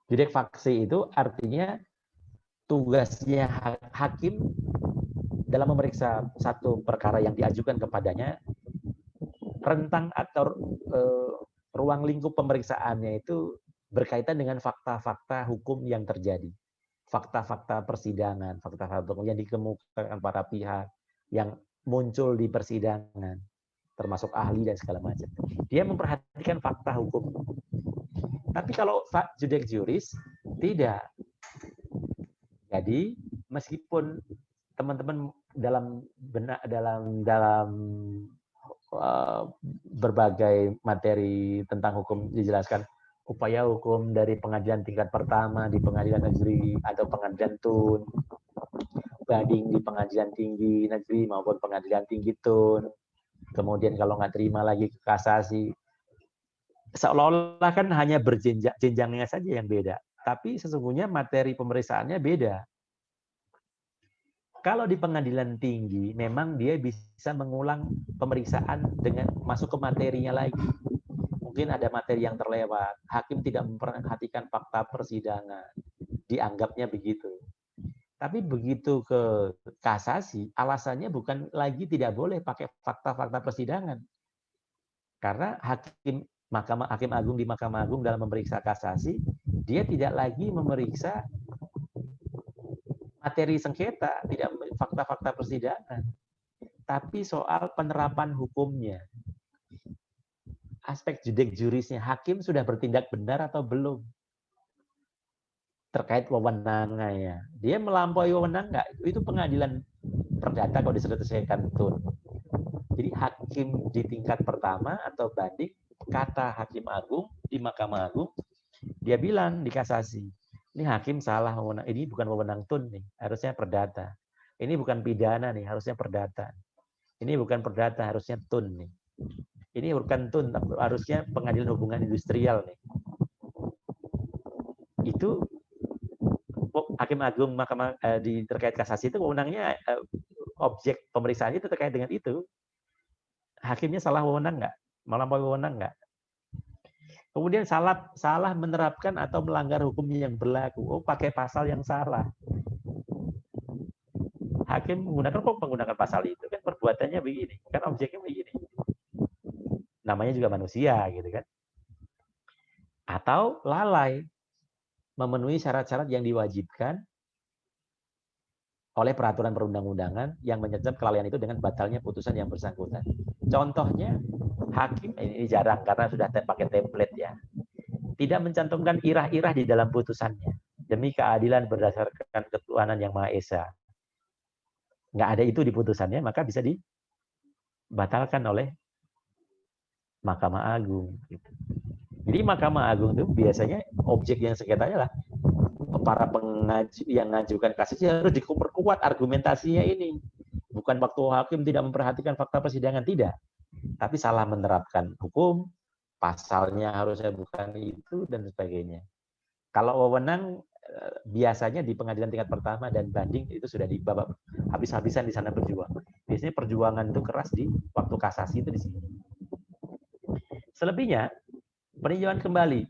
Judek faksi itu artinya tugasnya hakim dalam memeriksa satu perkara yang diajukan kepadanya, rentang atau ruang lingkup pemeriksaannya itu berkaitan dengan fakta-fakta hukum yang terjadi, fakta-fakta persidangan, fakta-fakta yang dikemukakan para pihak, yang muncul di persidangan, termasuk ahli dan segala macam. Dia memperhatikan fakta hukum. Tapi kalau judek juris tidak. Jadi meskipun teman-teman dalam berbagai materi tentang hukum dijelaskan upaya hukum dari pengadilan tingkat pertama di pengadilan negeri atau pengadilan tun, banding di pengadilan tinggi negeri maupun pengadilan tinggi tun, kemudian kalau nggak terima lagi ke kasasi, seolah-olah kan hanya jenjangnya saja yang beda, tapi sesungguhnya materi pemeriksaannya beda. Kalau di pengadilan tinggi, memang dia bisa mengulang pemeriksaan dengan masuk ke materinya lagi. Mungkin ada materi yang terlewat, hakim tidak memperhatikan fakta persidangan, dianggapnya begitu. Tapi begitu ke kasasi, alasannya bukan lagi tidak boleh pakai fakta-fakta persidangan. Karena hakim agung di Mahkamah Agung dalam memeriksa kasasi, dia tidak lagi memeriksa materi sengketa, tidak fakta-fakta persidangan, tapi soal penerapan hukumnya. Aspek judek jurisnya, hakim sudah bertindak benar atau belum terkait wewenangnya. Dia melampaui wewenang nggak? Itu pengadilan perdata kalau diselesaikan tun. Jadi hakim di tingkat pertama atau banding, kata hakim agung di Mahkamah Agung, dia bilang di kasasi, ini hakim salah wewenang, ini bukan wewenang tun nih, harusnya perdata. Ini bukan pidana nih, harusnya perdata. Ini bukan perdata, harusnya tun nih. Ini bukan tun, harusnya pengadilan hubungan industrial nih. Itu hakim agung Mahkamah di terkait kasasi itu wewenangnya objek pemeriksaan itu terkait dengan itu. Hakimnya salah wewenang nggak? Melampaui wewenang nggak? Kemudian salah menerapkan atau melanggar hukum yang berlaku. Oh, pakai pasal yang salah. Hakim menggunakan pasal itu kan perbuatannya begini, kan objeknya begini. Namanya juga manusia gitu kan. Atau lalai memenuhi syarat-syarat yang diwajibkan oleh peraturan perundang-undangan yang menyebabkan kelalaian itu dengan batalnya putusan yang bersangkutan. Contohnya, hakim, ini jarang karena sudah pakai template ya, tidak mencantumkan irah-irah di dalam putusannya demi keadilan berdasarkan ketuhanan yang Maha Esa. Nggak ada itu di putusannya, maka bisa dibatalkan oleh Mahkamah Agung. Jadi Mahkamah Agung itu biasanya objek yang sengketanya lah para pengajuan yang mengajukan kasus harus diperkuat argumentasinya ini. Bukan waktu hakim tidak memperhatikan fakta persidangan, tidak. Tapi salah menerapkan hukum, pasalnya harusnya bukan itu, dan sebagainya. Kalau wewenang biasanya di pengadilan tingkat pertama dan banding itu sudah dibawa habis-habisan di sana berjuang. Biasanya perjuangan itu keras di waktu kasasi itu di sini. Selebihnya peninjauan kembali.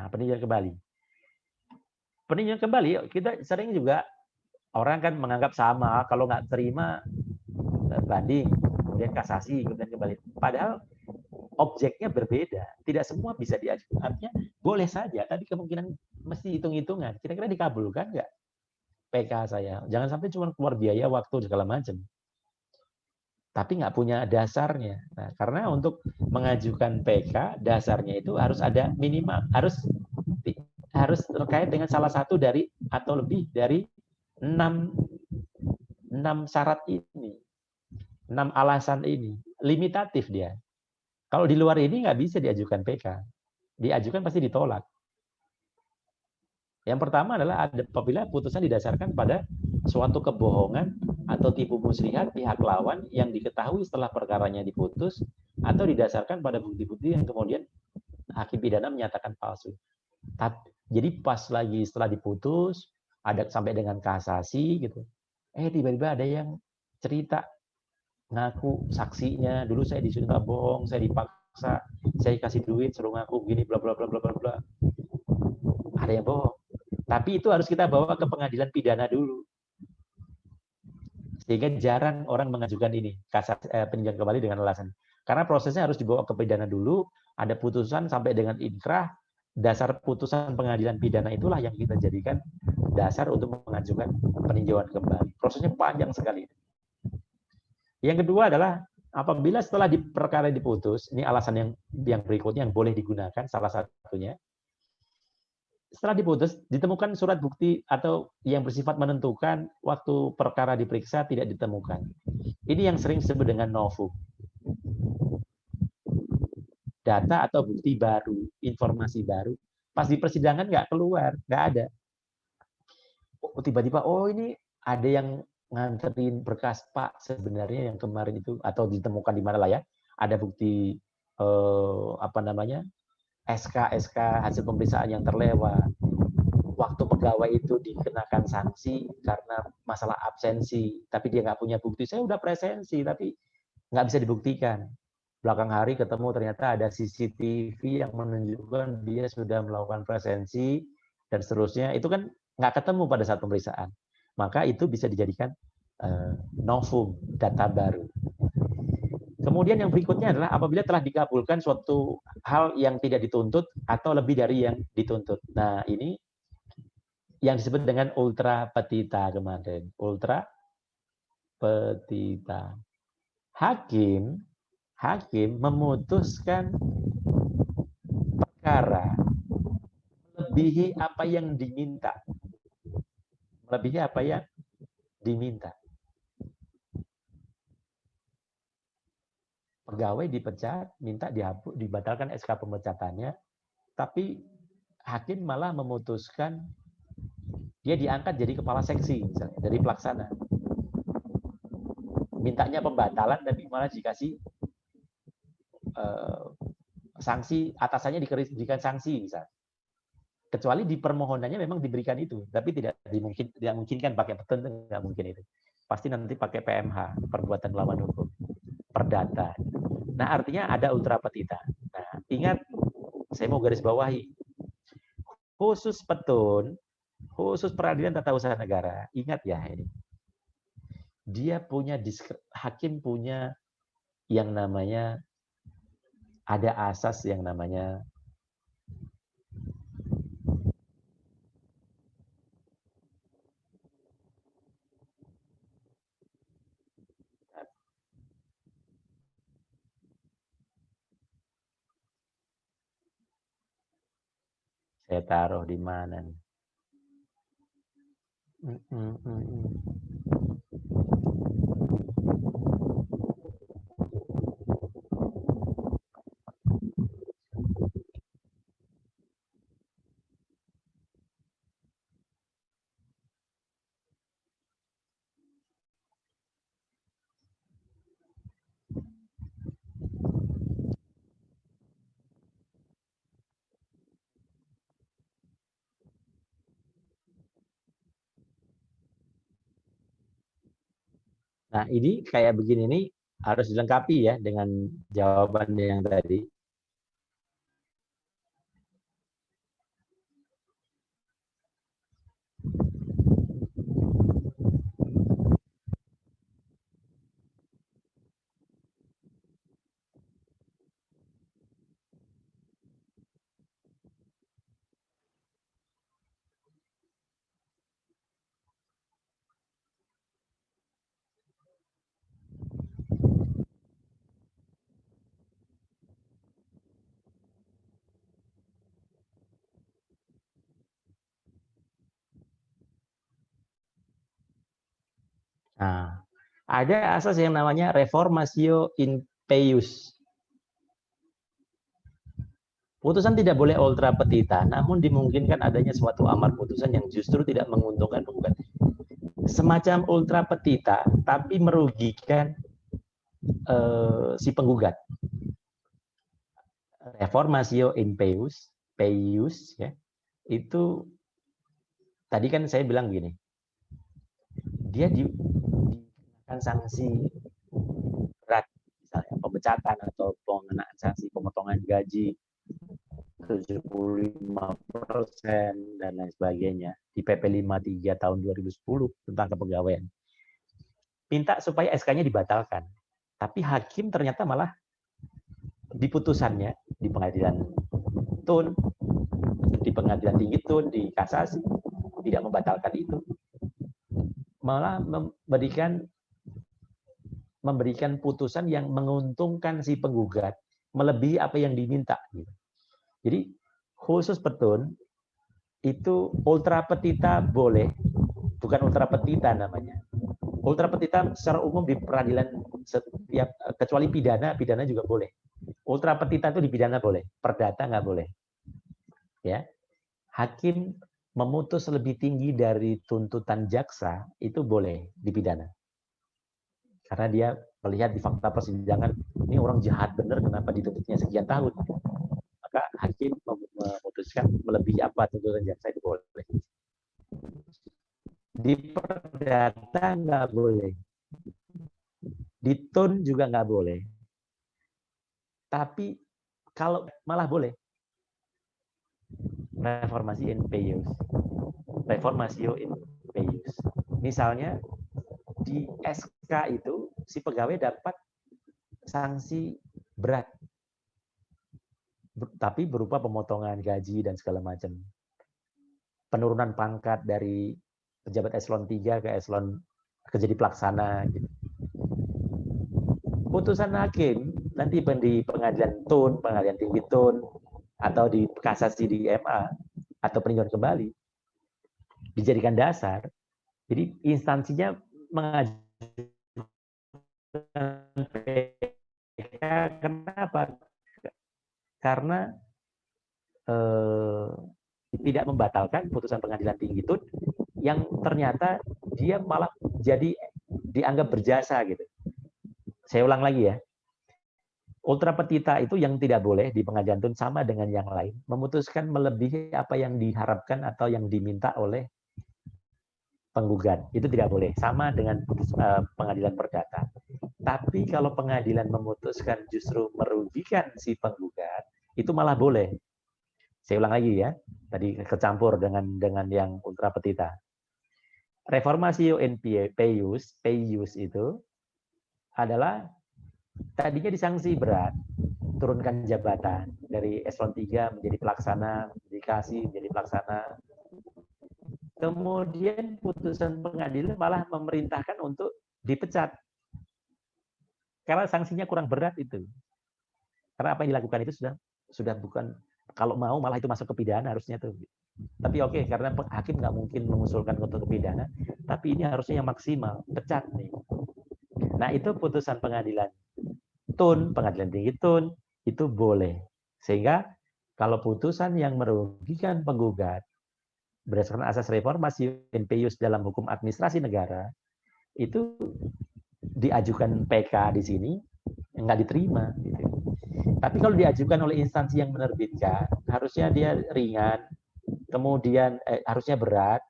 Peninjauan kembali. Peninjauan kembali kita sering juga orang kan menganggap sama, kalau nggak terima banding, kemudian kasasi, kemudian kembali. Padahal objeknya berbeda. Tidak semua bisa diajukan. Artinya boleh saja, tapi kemungkinan mesti hitung-hitungan. Kira-kira dikabulkan nggak PK saya? Jangan sampai cuma keluar biaya, waktu, segala macam. Tapi nggak punya dasarnya. Nah, karena untuk mengajukan PK, dasarnya itu harus ada minimal, harus terkait dengan salah satu dari atau lebih dari 6 syarat ini. 6 alasan ini. Limitatif dia. Kalau di luar ini nggak bisa diajukan PK. Diajukan pasti ditolak. Yang pertama adalah apabila putusan didasarkan pada suatu kebohongan atau tipu muslihat pihak lawan yang diketahui setelah perkaranya diputus atau didasarkan pada bukti-bukti yang kemudian hakim pidana menyatakan palsu. Jadi pas lagi setelah diputus, ada sampai dengan kasasi gitu. Tiba-tiba ada yang cerita, ngaku saksinya, dulu saya disuruh bohong, saya dipaksa, saya kasih duit, suruh ngaku begini, bla bla bla bla bla bla. Ada yang bohong. Tapi itu harus kita bawa ke pengadilan pidana dulu. Sehingga jarang orang mengajukan ini, peninjauan kembali dengan alasan. Karena prosesnya harus dibawa ke pidana dulu, ada putusan sampai dengan inkrah, dasar putusan pengadilan pidana itulah yang kita jadikan dasar untuk mengajukan peninjauan kembali. Prosesnya panjang sekali. Yang kedua adalah apabila setelah perkara diputus, ini alasan yang berikutnya yang boleh digunakan, salah satunya, setelah diputus, ditemukan surat bukti atau yang bersifat menentukan waktu perkara diperiksa tidak ditemukan. Ini yang sering disebut dengan novum. Data atau bukti baru, informasi baru, pas di persidangan nggak keluar, nggak ada. Tiba-tiba, ini ada yang nganterin berkas Pak sebenarnya yang kemarin itu, atau ditemukan di mana lah ya, ada bukti SK hasil pemeriksaan yang terlewat, waktu pegawai itu dikenakan sanksi karena masalah absensi, tapi dia nggak punya bukti, saya udah presensi tapi nggak bisa dibuktikan. Belakang hari ketemu ternyata ada CCTV yang menunjukkan dia sudah melakukan presensi dan seterusnya, itu kan nggak ketemu pada saat pemeriksaan. Maka itu bisa dijadikan novum, data baru. Kemudian yang berikutnya adalah apabila telah dikabulkan suatu hal yang tidak dituntut atau lebih dari yang dituntut. Nah, ini yang disebut dengan ultra petita kemarin. Ultra petita. Hakim memutuskan perkara melebihi apa yang diminta. Melebihi apa yang diminta. Pegawai dipecat, minta dihapus, dibatalkan SK pemecatannya, tapi hakim malah memutuskan dia diangkat jadi kepala seksi, misalnya, dari pelaksana. Mintanya pembatalan, tapi malah dikasih sanksi, atasannya diberikan sanksi, misalnya. Kecuali di permohonannya memang diberikan itu, tapi tidak dimungkinkan pakai petun, nggak mungkin itu. Pasti nanti pakai PMH, perbuatan melawan hukum, perdata. Nah, artinya ada ultra petita. Nah, ingat, saya mau garis bawahi, khusus petun, khusus peradilan tata usaha negara, ingat ya ini, dia punya hakim punya yang namanya, ada asas yang namanya saya taruh di mana nih? Nah, ini kayak begini nih harus dilengkapi ya dengan jawaban yang tadi. Nah, ada asas yang namanya reformatio in peius. Putusan tidak boleh ultra petita, namun dimungkinkan adanya suatu amar putusan yang justru tidak menguntungkan penggugat. semacam ultra petita, tapi merugikan si penggugat. Reformatio in peius, ya, itu tadi kan saya bilang gini, dia dikenakan sanksi berat, misalnya pemecatan atau pengenaan sanksi pemotongan gaji 75% dan lain sebagainya di PP 53 tahun 2010 tentang kepegawaian. Minta supaya SK-nya dibatalkan. Tapi hakim ternyata malah di putusannya di pengadilan Tun, di pengadilan tinggi Tun, di kasasi tidak membatalkan itu. Malah memberikan putusan yang menguntungkan si penggugat melebihi apa yang diminta. Jadi khusus petun itu ultra petita boleh, bukan ultra petita namanya. Ultra petita secara umum di peradilan setiap, kecuali pidana juga boleh. Ultra petita itu di pidana boleh, perdata nggak boleh. Ya, hakim memutus lebih tinggi dari tuntutan jaksa itu boleh di pidana. Karena dia melihat di fakta persidangan, ini orang jahat bener, kenapa dituntutnya sekian tahun. Maka hakim memutuskan melebihi apa tuntutan jaksa itu boleh. Di perdata nggak boleh. Di tun juga nggak boleh. Tapi kalau malah boleh. Reformatio in peius. Reformatio in peius. Misalnya di SK itu si pegawai dapat sanksi berat, tapi berupa pemotongan gaji dan segala macam. Penurunan pangkat dari pejabat eselon 3 ke eselon ke jadi pelaksana gitu. Putusan hakim nanti di pengadilan Tun, pengadilan tinggi Tun, atau di kasasi di MA atau peninjauan kembali dijadikan dasar. Jadi instansinya mengajukan PK. Kenapa? Karena tidak membatalkan putusan pengadilan tinggi Tun yang ternyata dia malah jadi dianggap berjasa gitu. Saya ulang lagi ya. Ultra petita itu yang tidak boleh di pengadilan Tun sama dengan yang lain, memutuskan melebihi apa yang diharapkan atau yang diminta oleh penggugat. Itu tidak boleh, sama dengan pengadilan perdata. Tapi kalau pengadilan memutuskan justru merugikan si penggugat, itu malah boleh. Saya ulang lagi ya, tadi kecampur dengan yang ultra petita. Reformatio in peius itu adalah tadinya disangsi berat, turunkan jabatan dari eselon 3 menjadi pelaksana, dikasih menjadi pelaksana. Kemudian putusan pengadilan malah memerintahkan untuk dipecat. Karena sanksinya kurang berat itu. Karena apa yang dilakukan itu sudah bukan, kalau mau malah itu masuk ke pidana harusnya tuh. Tapi oke, karena hakim nggak mungkin mengusulkan untuk ke pidana, tapi ini harusnya yang maksimal, pecat nih. Nah itu putusan pengadilan Tun, pengadilan tinggi Tun, itu boleh. Sehingga kalau putusan yang merugikan penggugat berdasarkan asas reformatio in peius dalam hukum administrasi negara, itu diajukan PK di sini, nggak diterima. Gitu. Tapi kalau diajukan oleh instansi yang menerbitkan, harusnya dia ringan, kemudian harusnya berat,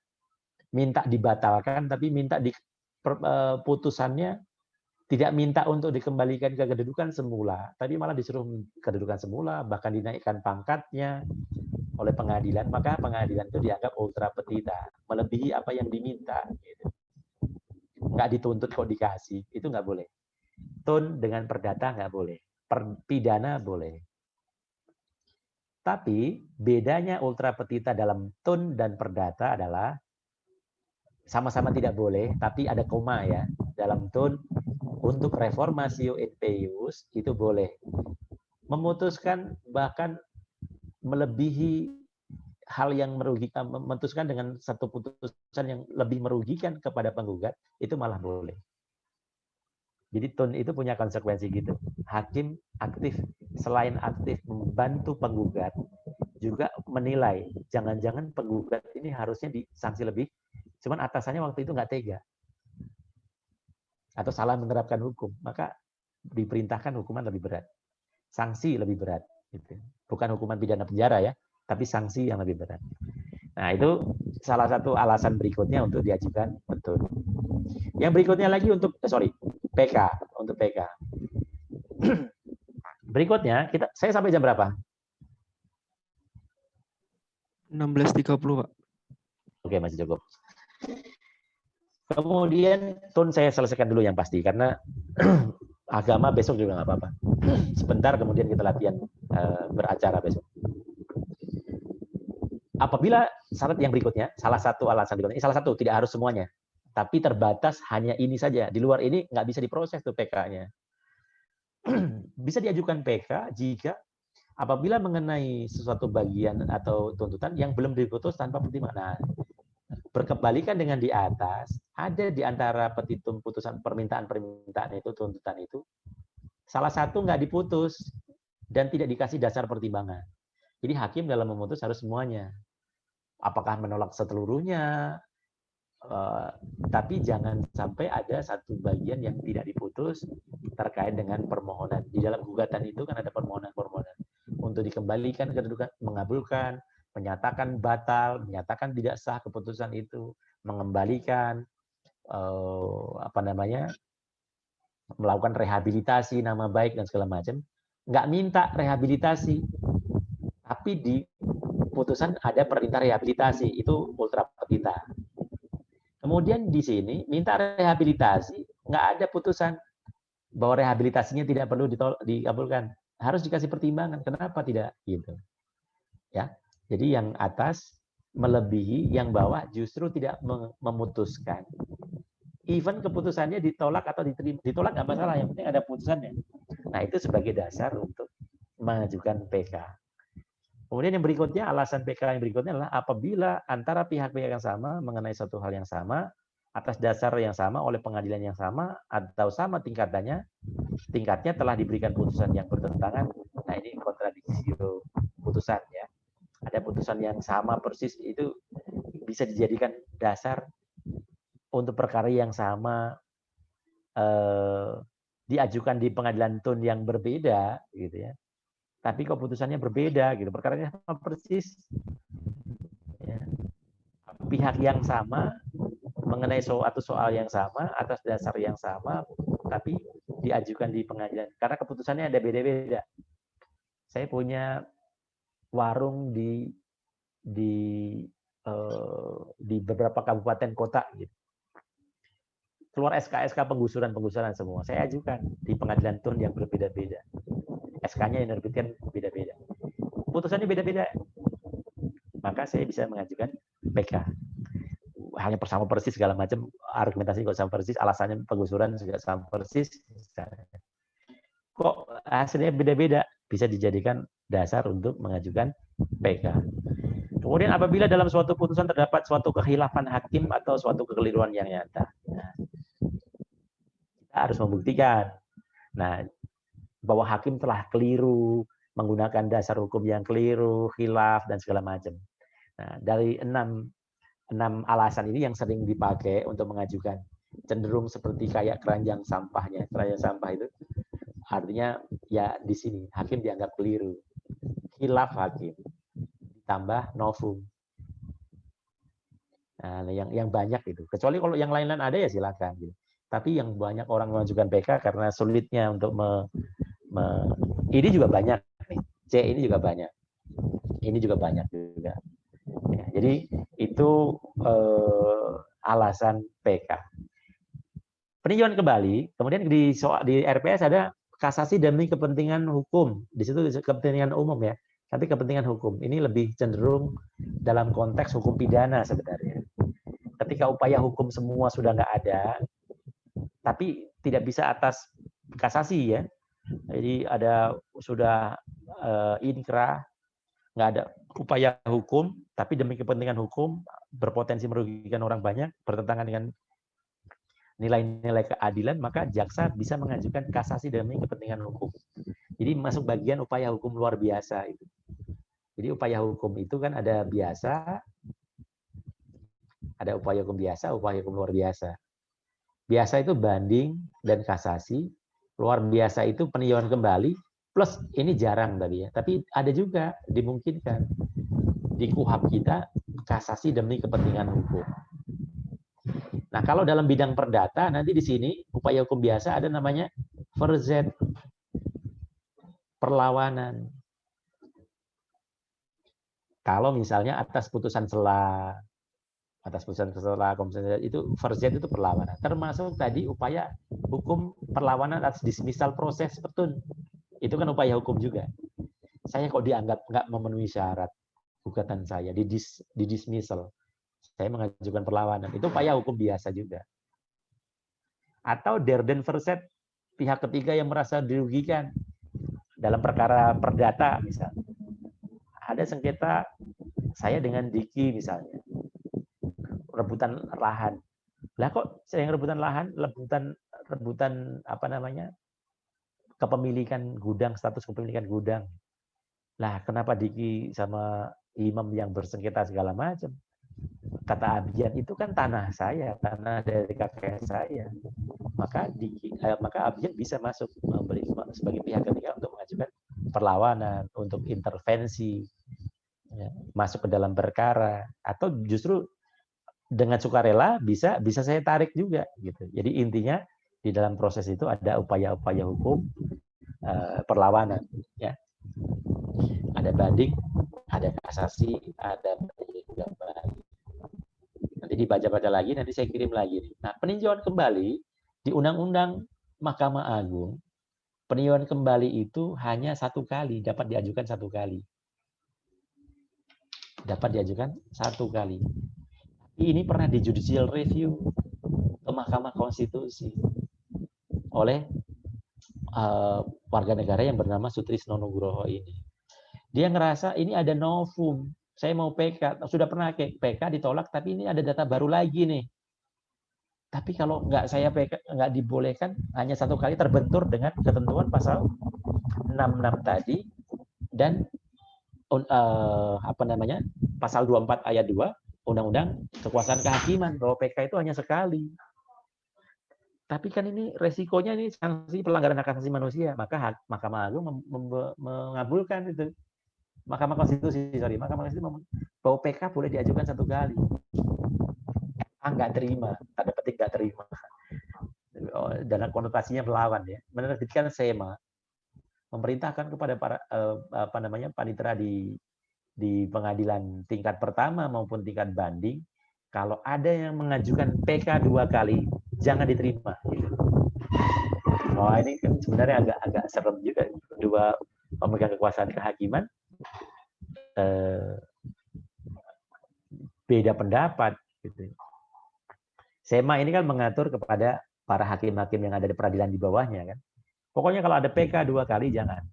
minta dibatalkan, tapi minta putusannya tidak minta untuk dikembalikan ke kedudukan semula, tapi malah disuruh kedudukan semula, bahkan dinaikkan pangkatnya oleh pengadilan, maka pengadilan itu dianggap ultra petita, melebihi apa yang diminta. Gitu. Nggak dituntut kok dikasih, itu nggak boleh. Tun dengan perdata nggak boleh, pidana boleh. Tapi bedanya ultra petita dalam tun dan perdata adalah sama-sama tidak boleh, tapi ada koma ya. Dalam tun, untuk reformatio in peius itu boleh. Memutuskan bahkan melebihi hal yang merugikan, memutuskan dengan satu putusan yang lebih merugikan kepada penggugat, itu malah boleh. Jadi tun itu punya konsekuensi gitu. Hakim aktif, selain aktif membantu penggugat, juga menilai, jangan-jangan penggugat ini harusnya disanksi lebih Cuman atasannya waktu itu nggak tega atau salah menerapkan hukum, maka diperintahkan hukuman lebih berat, sanksi lebih berat. Gitu. Bukan hukuman pidana penjara ya, tapi sanksi yang lebih berat. Nah itu salah satu alasan berikutnya untuk diajukan petun. Yang berikutnya lagi untuk PK, untuk PK. Berikutnya saya sampai jam berapa? 16.30 Pak. Oke, masih cukup. Kemudian tun saya selesaikan dulu yang pasti karena agama besok juga nggak apa-apa. Sebentar kemudian kita latihan beracara besok. Apabila syarat yang berikutnya, salah satu alasan berikutnya, salah satu tidak harus semuanya, tapi terbatas hanya ini saja. Di luar ini nggak bisa diproses tuh PK-nya. Bisa diajukan PK jika apabila mengenai sesuatu bagian atau tuntutan yang belum diputus tanpa pertimbangan. Nah, berkebalikan dengan di atas, ada di antara petitum putusan permintaan itu, tuntutan itu, salah satu nggak diputus dan tidak dikasih dasar pertimbangan. Jadi hakim dalam memutus harus semuanya. Apakah menolak seluruhnya, tapi jangan sampai ada satu bagian yang tidak diputus terkait dengan permohonan. Di dalam gugatan itu kan ada permohonan-permohonan untuk dikembalikan kedudukan, mengabulkan, menyatakan batal, menyatakan tidak sah keputusan itu, mengembalikan melakukan rehabilitasi nama baik dan segala macam. Nggak minta rehabilitasi, tapi di putusan ada perintah rehabilitasi, itu ultra petita. Kemudian di sini minta rehabilitasi, nggak ada putusan bahwa rehabilitasinya tidak perlu dikabulkan, harus dikasih pertimbangan. Kenapa tidak? Gitu. Ya, jadi yang atas melebihi, yang bawah justru tidak memutuskan. Even keputusannya ditolak atau diterima, ditolak nggak masalah, yang penting ada putusannya. Nah itu sebagai dasar untuk mengajukan PK. Kemudian yang berikutnya, alasan PK yang berikutnya adalah apabila antara pihak-pihak yang sama mengenai suatu hal yang sama, atas dasar yang sama, oleh pengadilan yang sama, atau sama tingkatnya telah diberikan putusan yang bertentangan. Nah ini kontradiksi putusan ya. Ada putusan yang sama persis, itu bisa dijadikan dasar untuk perkara yang sama diajukan di pengadilan tun yang berbeda, gitu ya. Tapi keputusannya berbeda, gitu. Perkaranya sama persis. Ya. Pihak yang sama mengenai suatu soal yang sama atas dasar yang sama, tapi diajukan di pengadilan karena keputusannya ada beda-beda. Saya punya warung di beberapa kabupaten kota, gitu. Keluar SK penggusuran semua. Saya ajukan di pengadilan tun yang berbeda-beda. SK-nya yang menerbitkan beda-beda. Putusannya beda-beda. Maka saya bisa mengajukan PK. Hanya sama persis segala macam, argumentasi kok sama persis, alasannya penggusuran juga sama persis. Kok hasilnya beda-beda, bisa dijadikan dasar untuk mengajukan PK. Kemudian apabila dalam suatu putusan terdapat suatu kekhilafan hakim atau suatu kekeliruan yang nyata, kita harus membuktikan. Nah, bahwa hakim telah keliru, menggunakan dasar hukum yang keliru, khilaf, dan segala macam. Nah, dari 6 alasan ini yang sering dipakai untuk mengajukan, cenderung seperti kayak keranjang sampahnya. Keranjang sampah itu artinya ya di sini hakim dianggap keliru, khilaf hakim, ditambah novum. Nah, yang banyak itu. Kecuali kalau yang lain-lain ada ya silakan. Gitu. Tapi yang banyak orang mengajukan PK karena sulitnya untuk ini juga banyak. C ini juga banyak. Ini juga banyak juga. Ya, jadi itu alasan PK. Peninjauan kembali, kemudian di RPS ada kasasi demi kepentingan hukum. Di situ kepentingan umum ya. Tapi kepentingan hukum ini lebih cenderung dalam konteks hukum pidana sebenarnya. Ketika upaya hukum semua sudah nggak ada, tapi tidak bisa atas kasasi ya. Jadi sudah inkrah, nggak ada upaya hukum, tapi demi kepentingan hukum berpotensi merugikan orang banyak, bertentangan dengan nilai-nilai keadilan, maka jaksa bisa mengajukan kasasi demi kepentingan hukum. Jadi masuk bagian upaya hukum luar biasa itu. Jadi upaya hukum itu kan ada biasa, Ada upaya hukum biasa, upaya hukum luar biasa. Biasa itu banding dan kasasi, luar biasa itu peninjauan kembali, plus ini jarang tadi ya, tapi ada juga dimungkinkan di KUHP kita kasasi demi kepentingan hukum. Nah, kalau dalam bidang perdata, nanti di sini upaya hukum biasa ada namanya verzet, perlawanan. Kalau misalnya atas putusan sela itu verzet itu perlawanan. Termasuk tadi upaya hukum perlawanan atas dismissal proses petun. Itu kan upaya hukum juga. Saya kok dianggap nggak memenuhi syarat gugatan saya di dismissal. Saya mengajukan perlawanan. Itu upaya hukum biasa juga. Atau derden verzet, pihak ketiga yang merasa dirugikan dalam perkara perdata misalnya. Ada sengketa saya dengan Diki misalnya. Rebutan lahan. Lah kok saya yang rebutan lahan, rebutan apa namanya? Kepemilikan gudang, status kepemilikan gudang. Lah kenapa Diki sama imam yang bersengketa segala macam? Kata Abian itu kan tanah saya, tanah dari kakek saya. Maka Abian bisa masuk sebagai pihak ketiga untuk mengajukan perlawanan, untuk intervensi, ya, masuk ke dalam perkara, atau justru dengan sukarela bisa saya tarik juga gitu. Jadi intinya di dalam proses itu ada upaya-upaya hukum perlawanan, ya. Ada banding, ada kasasi, ada peninjauan kembali. Nanti dibaca-baca lagi, nanti saya kirim lagi. Nah, peninjauan kembali di Undang-Undang Mahkamah Agung, peninjauan kembali itu hanya satu kali, dapat diajukan satu kali. Dapat diajukan satu kali. Ini pernah di judicial review ke Mahkamah Konstitusi oleh warga negara yang bernama Sutrisno Nugroho ini. Dia ngerasa ini ada novum. Saya mau PK, sudah pernah PK ditolak, tapi ini ada data baru lagi nih. Tapi kalau nggak saya PK, nggak dibolehkan, hanya satu kali terbentur dengan ketentuan pasal 66 tadi dan apa namanya pasal 24 ayat 2 Undang-Undang Kekuasaan Kehakiman bahwa PK itu hanya sekali. Tapi kan ini resikonya ini sanksi pelanggaran hak asasi manusia, maka Mahkamah Agung mengabulkan itu. Mahkamah Konstitusi bahwa PK boleh diajukan satu kali. Nggak terima, tanda petik nggak terima. Dan konotasinya melawan ya. Menerbitkan SEMA, memerintahkan kepada para panitera di pengadilan tingkat pertama maupun tingkat banding, kalau ada yang mengajukan PK 2 kali, jangan diterima. Wah, ini kan sebenarnya agak serem juga. Dua pemegang kekuasaan kehakiman beda pendapat. Gitu. SEMA ini kan mengatur kepada para hakim-hakim yang ada di peradilan di bawahnya kan. Pokoknya kalau ada PK 2 kali jangan.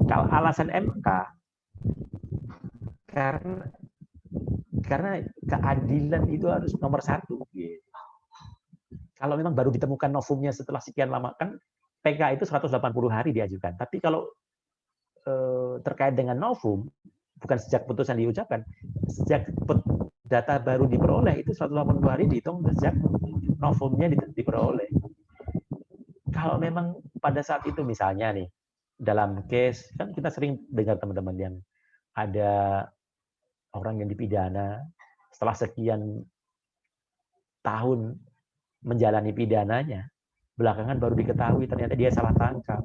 Kalau alasan MK karena keadilan itu harus nomor 1. Gitu. Kalau memang baru ditemukan novumnya setelah sekian lama kan PK itu 180 hari diajukan. Tapi kalau terkait dengan novum, bukan sejak putusan diucapkan, sejak data baru diperoleh itu 180 hari dihitung sejak novumnya diperoleh. Kalau memang pada saat itu misalnya nih, dalam case, kan kita sering dengar teman-teman yang ada orang yang dipidana, setelah sekian tahun menjalani pidananya, belakangan baru diketahui ternyata dia salah tangkap.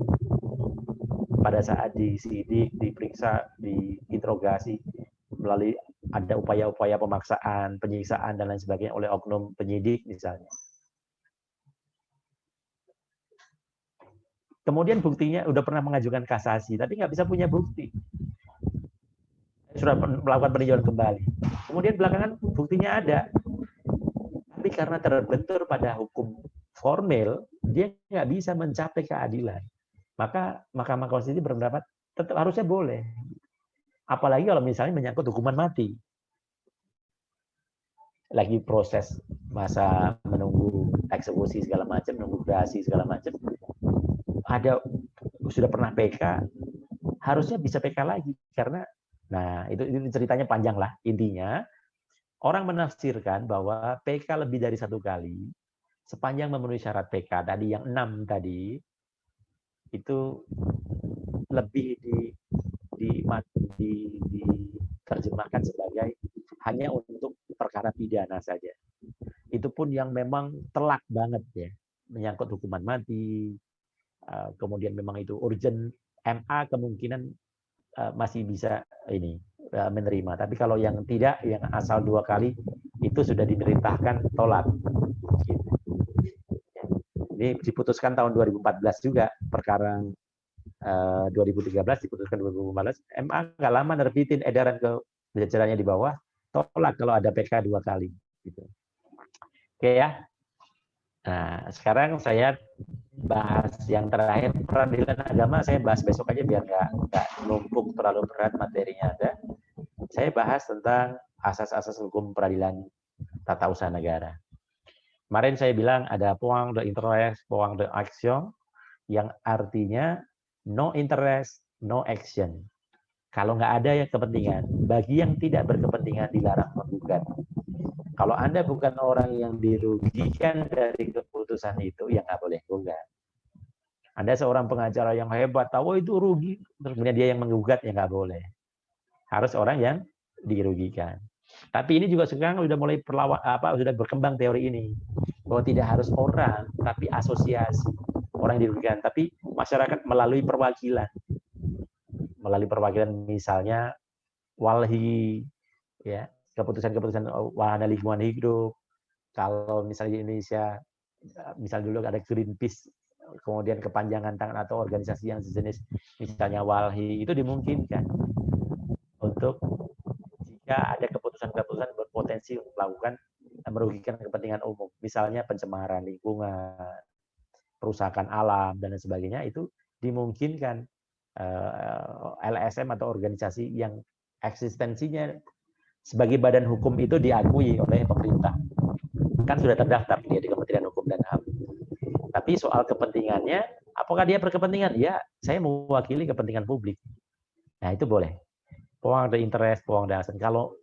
Pada saat disidik, diperiksa, diinterogasi, melalui ada upaya-upaya pemaksaan, penyiksaan, dan lain sebagainya oleh oknum penyidik misalnya. Kemudian buktinya udah pernah mengajukan kasasi, tapi nggak bisa punya bukti. Sudah melakukan peninjauan kembali. Kemudian belakangan buktinya ada. Tapi karena terbentur pada hukum formil, dia nggak bisa mencapai keadilan. Maka Mahkamah Konstitusi berpendapat tetap harusnya boleh. Apalagi kalau misalnya menyangkut hukuman mati. Lagi proses masa menunggu eksekusi segala macam, menunggu gerasi segala macam. Ada sudah pernah PK, harusnya bisa PK lagi karena nah itu ceritanya panjang lah. Intinya Orang menafsirkan bahwa PK lebih dari 1 kali, sepanjang memenuhi syarat PK tadi yang 6 tadi, itu lebih diterjemahkan sebagai hanya untuk perkara pidana saja. Itu pun yang memang telak banget ya, menyangkut hukuman mati, kemudian memang itu urgent, MA kemungkinan masih bisa ini menerima. Tapi kalau yang tidak, yang asal 2 kali, itu sudah diperintahkan tolak. Gitu. Ini diputuskan tahun 2014 juga, perkara 2013 diputuskan 2014, MA nggak lama nerbitin edaran ke jajarannya di bawah, tolak kalau ada PK 2 kali. Gitu. Oke ya. Nah, sekarang saya bahas yang terakhir, peradilan agama saya bahas besok aja biar nggak numpuk terlalu berat materinya ada. Saya bahas tentang asas-asas hukum peradilan tata usaha negara. Kemarin saya bilang ada point de interest, point de action, yang artinya no interest, no action. Kalau nggak ada yang kepentingan, bagi yang tidak berkepentingan dilarang menggugat. Kalau Anda bukan orang yang dirugikan dari keputusan itu, ya nggak boleh gugat. Anda seorang pengacara yang hebat, tahu itu rugi, terus kemudian dia yang menggugat, ya nggak boleh. Harus orang yang dirugikan. Tapi ini juga sekarang sudah mulai sudah berkembang teori ini, bahwa tidak harus orang, tapi asosiasi orang yang dirugikan, tapi masyarakat melalui perwakilan. Melalui perwakilan misalnya walhi, ya, keputusan-keputusan wahana lingkungan hidup. Kalau misalnya di Indonesia, misal dulu ada Greenpeace, kemudian kepanjangan tangan atau organisasi yang sejenis, misalnya walhi, itu dimungkinkan untuk jika ada keputusan-keputusan berpotensi untuk melakukan merugikan kepentingan umum, misalnya pencemaran lingkungan, perusakan alam dan lain sebagainya, itu dimungkinkan LSM atau organisasi yang eksistensinya sebagai badan hukum itu diakui oleh pemerintah. Kan sudah terdaftar dia di Kementerian Hukum dan HAM. Tapi soal kepentingannya, apakah dia berkepentingan? Ya, saya mewakili kepentingan publik. Nah, itu boleh. Point de interest, point de action. Kalau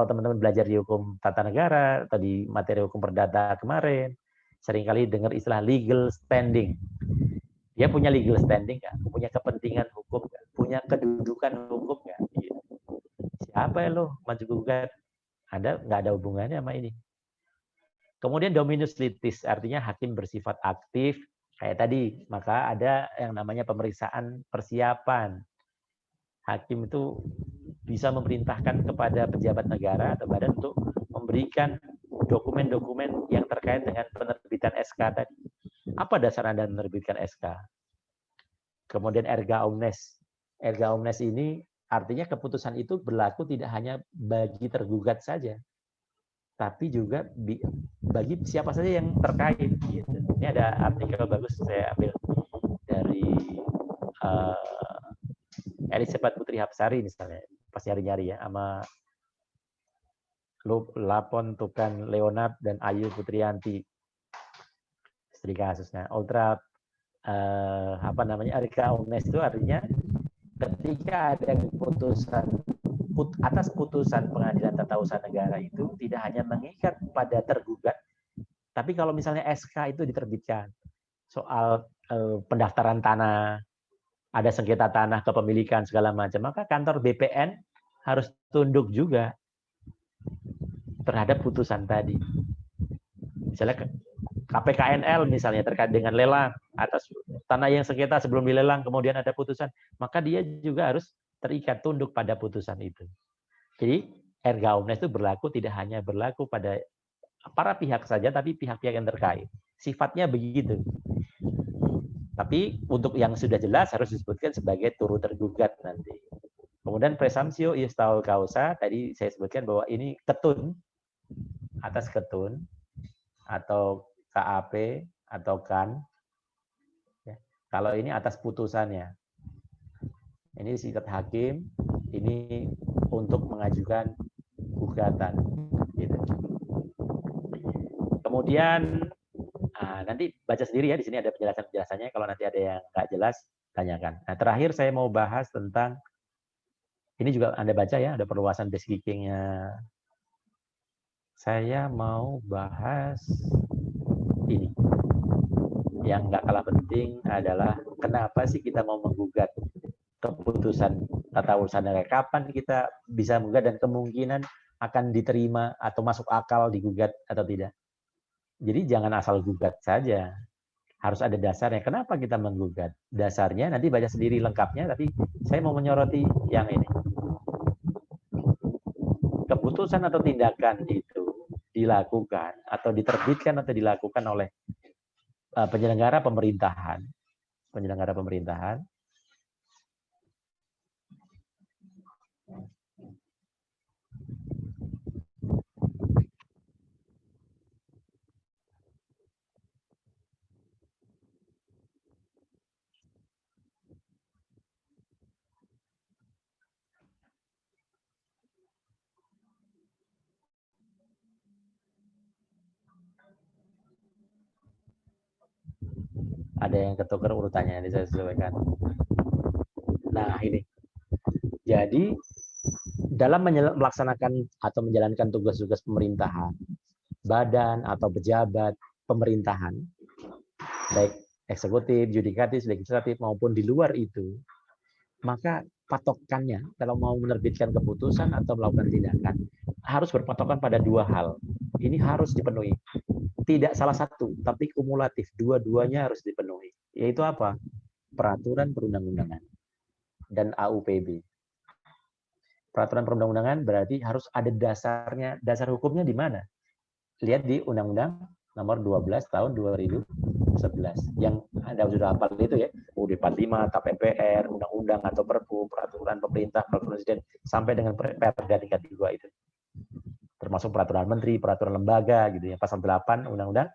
teman-teman belajar di hukum tata negara atau di materi hukum perdata kemarin, seringkali dengar istilah legal standing. Dia punya legal standing nggak? Punya kepentingan hukum nggak? Punya kedudukan hukum nggak? Gitu. Siapa ya lo maju gugat? Nggak ada hubungannya sama ini. Kemudian dominus litis, artinya hakim bersifat aktif. Kayak tadi, maka ada yang namanya pemeriksaan persiapan. Hakim itu bisa memerintahkan kepada pejabat negara atau badan untuk memberikan dokumen-dokumen yang terkait dengan penerbitan SK tadi. Apa dasar Anda menerbitkan SK? Kemudian erga omnes. Erga omnes ini artinya keputusan itu berlaku tidak hanya bagi tergugat saja, tapi juga bagi siapa saja yang terkait. Gitu. Ini ada artikel bagus saya ambil dari Elizabeth Putri Hapsari misalnya, pas nyari-nyari ya, sama Lapon Tukan Leonard dan Ayu Putrianti. Studi kasusnya. Ultra erga omnes itu artinya ketika ada keputusan atas putusan pengadilan tata usaha negara itu tidak hanya mengikat pada tergugat, tapi kalau misalnya SK itu diterbitkan soal pendaftaran tanah, ada sengketa tanah kepemilikan segala macam, maka kantor BPN harus tunduk juga terhadap putusan tadi. Misalnya KPKNL misalnya terkait dengan lelang atas tanah yang sengketa sebelum dilelang, kemudian ada putusan, maka dia juga harus terikat tunduk pada putusan itu. Jadi erga omnes itu tidak hanya berlaku pada para pihak saja, tapi pihak-pihak yang terkait. Sifatnya begitu. Tapi untuk yang sudah jelas harus disebutkan sebagai turut tergugat nanti. Kemudian presumptio iustau causa, tadi saya sebutkan bahwa ini ketun, atas ketun, atau KAP, atau KAN. Ya. Kalau ini atas putusannya. Ini sikat hakim, ini untuk mengajukan gugatan. Gitu. Kemudian nanti baca sendiri ya, di sini ada penjelasan-penjelasannya. Kalau nanti ada yang nggak jelas, tanyakan. Nah, terakhir saya mau bahas tentang, ini juga Anda baca ya, ada perluasan base kickingnya saya mau bahas ini. Yang nggak kalah penting adalah kenapa sih kita mau menggugat keputusan tata usaha negara, kapan kita bisa menggugat dan kemungkinan akan diterima atau masuk akal digugat atau tidak. Jadi jangan asal gugat saja, harus ada dasarnya. Kenapa kita menggugat? Dasarnya nanti baca sendiri lengkapnya, tapi saya mau menyoroti yang ini. Keputusan atau tindakan itu dilakukan atau diterbitkan atau dilakukan oleh penyelenggara pemerintahan ada yang ketukar urutannya, ini saya sesuaikan. Nah ini, jadi dalam melaksanakan atau menjalankan tugas-tugas pemerintahan, badan atau pejabat pemerintahan, baik eksekutif, yudikatif, legislatif maupun di luar itu, maka patokannya kalau mau menerbitkan keputusan atau melakukan tindakan harus berpatokan pada dua hal. Ini harus dipenuhi. Tidak salah satu, tapi kumulatif. Dua-duanya harus dipenuhi. Yaitu apa? Peraturan perundang-undangan dan AUPB. Peraturan perundang-undangan berarti harus ada dasarnya. Dasar hukumnya di mana? Lihat di Undang-Undang Nomor 12 Tahun 2011. Yang Anda sudah hafal itu ya. UUD 45, TAP MPR, Undang-Undang atau Perpu, Peraturan Pemerintah, Peraturan Presiden, sampai dengan Perda tingkat 2 itu. Termasuk peraturan menteri, peraturan lembaga gitu ya. Pasal 8 Undang-Undang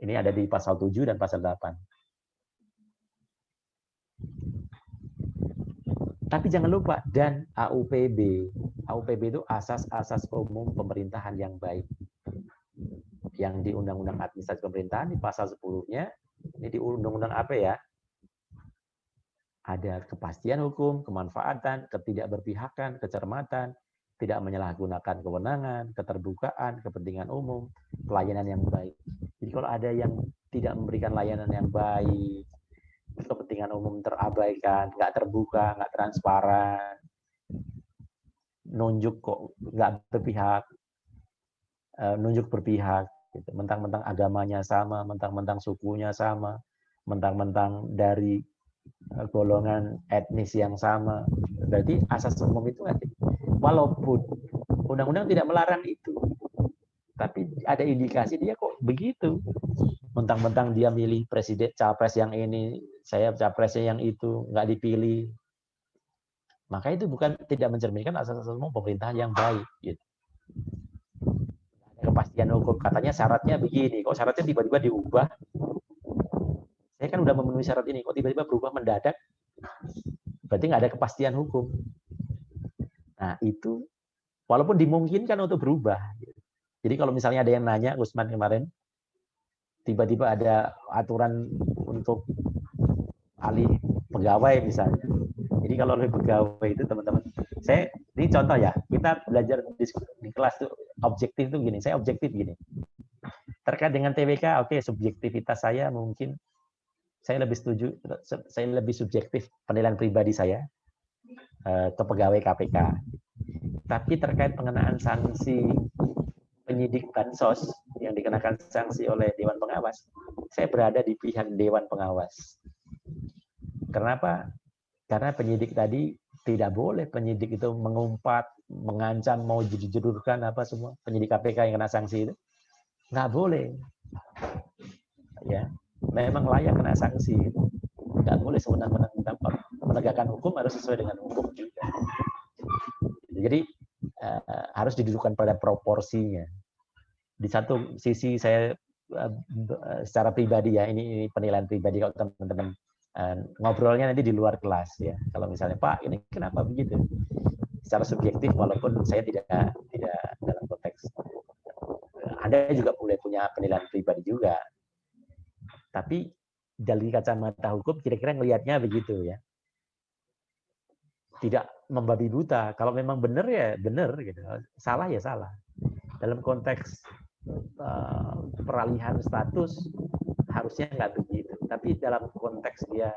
ini ada di pasal 7 dan pasal 8. Tapi jangan lupa dan AUPB. AUPB itu asas-asas umum pemerintahan yang baik. Yang di Undang-Undang Administrasi Pemerintahan di pasal 10-nya, ini di Undang-Undang apa ya? Ada kepastian hukum, kemanfaatan, ketidakberpihakan, kecermatan, tidak menyalahgunakan kewenangan, keterbukaan, kepentingan umum, pelayanan yang baik. Jadi kalau ada yang tidak memberikan layanan yang baik, kepentingan umum terabaikan, nggak terbuka, nggak transparan, nunjuk kok nggak berpihak, nunjuk berpihak, gitu. Mentang-mentang agamanya sama, mentang-mentang sukunya sama, mentang-mentang dari golongan etnis yang sama, berarti asas umum itu ada. Walaupun undang-undang tidak melarang itu, tapi ada indikasi dia kok begitu. Mentang-mentang dia milih presiden capres yang ini, saya capresnya yang itu, nggak dipilih. Maka itu bukan tidak mencerminkan asas-asas umum pemerintahan yang baik. Gitu. Kepastian hukum, katanya syaratnya begini, kok syaratnya tiba-tiba diubah. Saya kan udah memenuhi syarat ini, kok tiba-tiba berubah mendadak, berarti nggak ada kepastian hukum. Nah itu, walaupun dimungkinkan untuk berubah. Jadi kalau misalnya ada yang nanya, Usman kemarin, tiba-tiba ada aturan untuk alih pegawai misalnya. Jadi kalau alih pegawai itu teman-teman, saya ini contoh ya, kita belajar di kelas tuh objektif tuh gini, saya objektif gini. Terkait dengan TWK, oke, subjektivitas saya mungkin saya lebih setuju, saya lebih subjektif penilaian pribadi saya ke pegawai KPK. Tapi terkait pengenaan sanksi penyidik bansos yang dikenakan sanksi oleh Dewan Pengawas, saya berada di pihak Dewan Pengawas. Kenapa? Karena penyidik tadi tidak boleh penyidik itu mengumpat, mengancam, mau dijedurkan apa semua. Penyidik KPK yang kena sanksi itu nggak boleh. Ya, memang layak kena sanksi. Nggak boleh sewenang-wenang menegakkan hukum, harus sesuai dengan hukum juga. Jadi harus didudukkan pada proporsinya. Di satu sisi saya secara pribadi ya, ini penilaian pribadi, kalau teman-teman ngobrolnya nanti di luar kelas ya. Kalau misalnya Pak ini kenapa begitu? Secara subjektif, walaupun saya tidak dalam konteks, Anda juga boleh punya penilaian pribadi juga. Tapi dari kacamata hukum kira-kira ngelihatnya begitu ya. Tidak membabi buta. Kalau memang benar ya benar gitu. Salah ya salah. Dalam konteks peralihan status harusnya nggak begitu. Tapi dalam konteks dia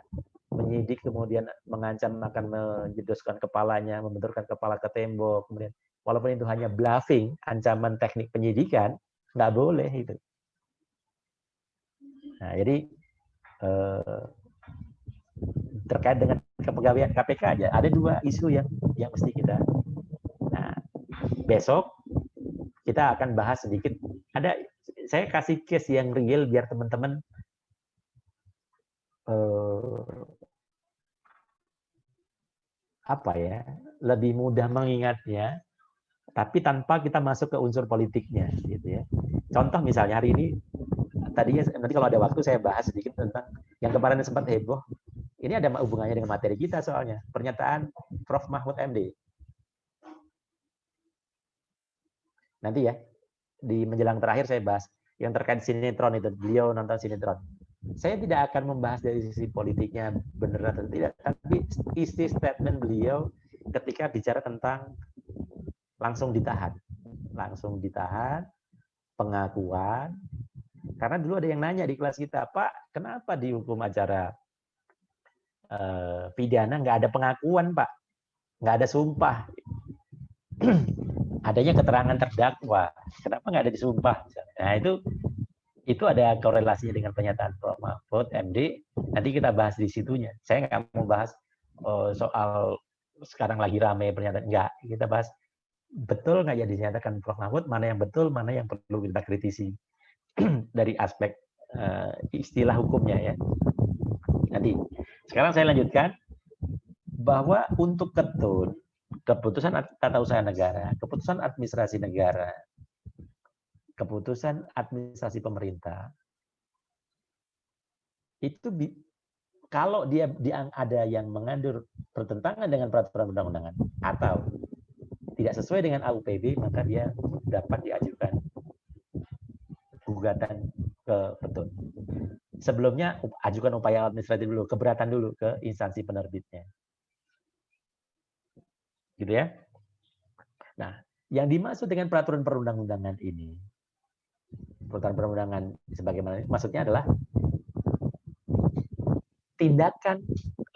menyidik kemudian mengancam akan menjedoskan kepalanya, membenturkan kepala ke tembok, kemudian walaupun itu hanya bluffing, ancaman teknik penyidikan, nggak boleh itu. Nah, jadi terkait dengan kepegawaian KPK aja, ada dua isu yang mesti kita. Nah, besok kita akan bahas sedikit. Saya kasih case yang real biar teman-teman lebih mudah mengingatnya, tapi tanpa kita masuk ke unsur politiknya, gitu ya. Contoh misalnya hari ini, tadinya nanti kalau ada waktu saya bahas sedikit tentang yang kemarin sempat heboh. Ini ada hubungannya dengan materi kita soalnya. Pernyataan Prof. Mahfud MD. Nanti ya, di menjelang terakhir saya bahas yang terkait sinetron itu. Beliau nonton sinetron. Saya tidak akan membahas dari sisi politiknya benar atau tidak, tapi isi statement beliau ketika bicara tentang langsung ditahan, pengakuan. Karena dulu ada yang nanya di kelas kita, Pak, kenapa di hukum acara pidana nggak ada pengakuan, Pak, nggak ada sumpah, adanya keterangan terdakwa, kenapa nggak ada disumpah? Nah itu ada korelasinya dengan pernyataan Prof. Mahfud MD. Nanti kita bahas di situnya. Saya nggak mau bahas soal sekarang lagi rame pernyataan. Nggak, kita bahas betul nggak ya dinyatakan Prof. Mahfud, mana yang betul, mana yang perlu kita kritisi dari aspek istilah hukumnya ya. Nanti. Sekarang saya lanjutkan bahwa untuk ketun, keputusan tata usaha negara, keputusan administrasi negara, keputusan administrasi pemerintah, itu kalau dia ada yang mengandung bertentangan dengan peraturan undang-undangan atau tidak sesuai dengan AUPB, maka dia dapat diajukan gugatan ke petun. Sebelumnya ajukan upaya administratif dulu, keberatan dulu ke instansi penerbitnya. Gitu ya. Nah, yang dimaksud dengan peraturan perundang-undangan ini, peraturan perundangan sebagaimana maksudnya adalah tindakan,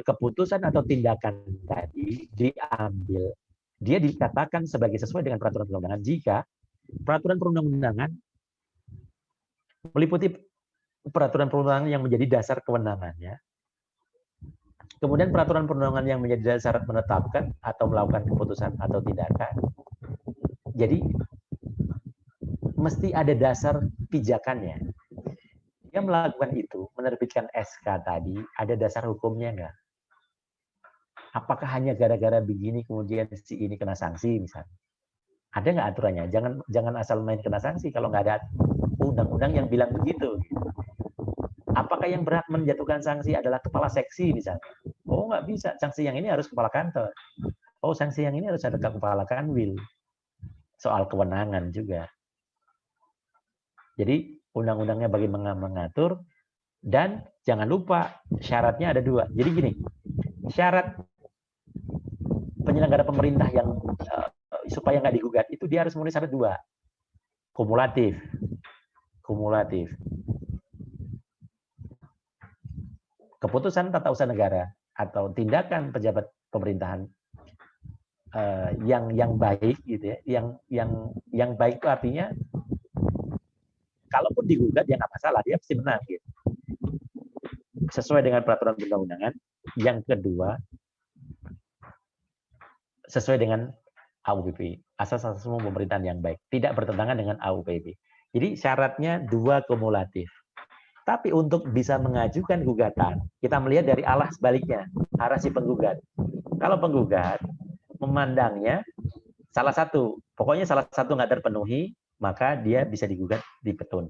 keputusan atau tindakan tadi diambil, dia dikatakan sebagai sesuai dengan peraturan perundangan jika peraturan perundang-undangan meliputi peraturan perundangan yang menjadi dasar kewenangannya, kemudian peraturan perundangan yang menjadi dasar menetapkan atau melakukan keputusan atau tindakan. Jadi mesti ada dasar pijakannya. Dia melakukan itu, menerbitkan SK tadi, ada dasar hukumnya nggak? Apakah hanya gara-gara begini kemudian si ini kena sanksi misalnya? Ada nggak aturannya? Jangan asal main kena sanksi kalau nggak ada undang-undang yang bilang begitu. Apakah yang berhak menjatuhkan sanksi adalah kepala seksi misalnya? Oh nggak bisa, sanksi yang ini harus kepala kantor. Oh sanksi yang ini harus ada kepala kanwil. Soal kewenangan juga. Jadi undang-undangnya bagaimana mengatur, dan jangan lupa syaratnya ada dua. Jadi gini, syarat penyelenggara pemerintah yang supaya nggak digugat itu dia harus memenuhi syarat dua, kumulatif. Keputusan tata usaha negara atau tindakan pejabat pemerintahan yang baik gitu ya, yang baik itu artinya kalaupun digugat ya nggak masalah, dia pasti menang gitu. Sesuai dengan peraturan perundang-undangan. Yang kedua, sesuai dengan AUPB, asas-asas umum pemerintahan yang baik, tidak bertentangan dengan AUPB. Jadi syaratnya dua kumulatif. Tapi untuk bisa mengajukan gugatan, kita melihat dari arah sebaliknya, arah si penggugat. Kalau penggugat memandangnya pokoknya salah satu nggak terpenuhi, maka dia bisa digugat di petun.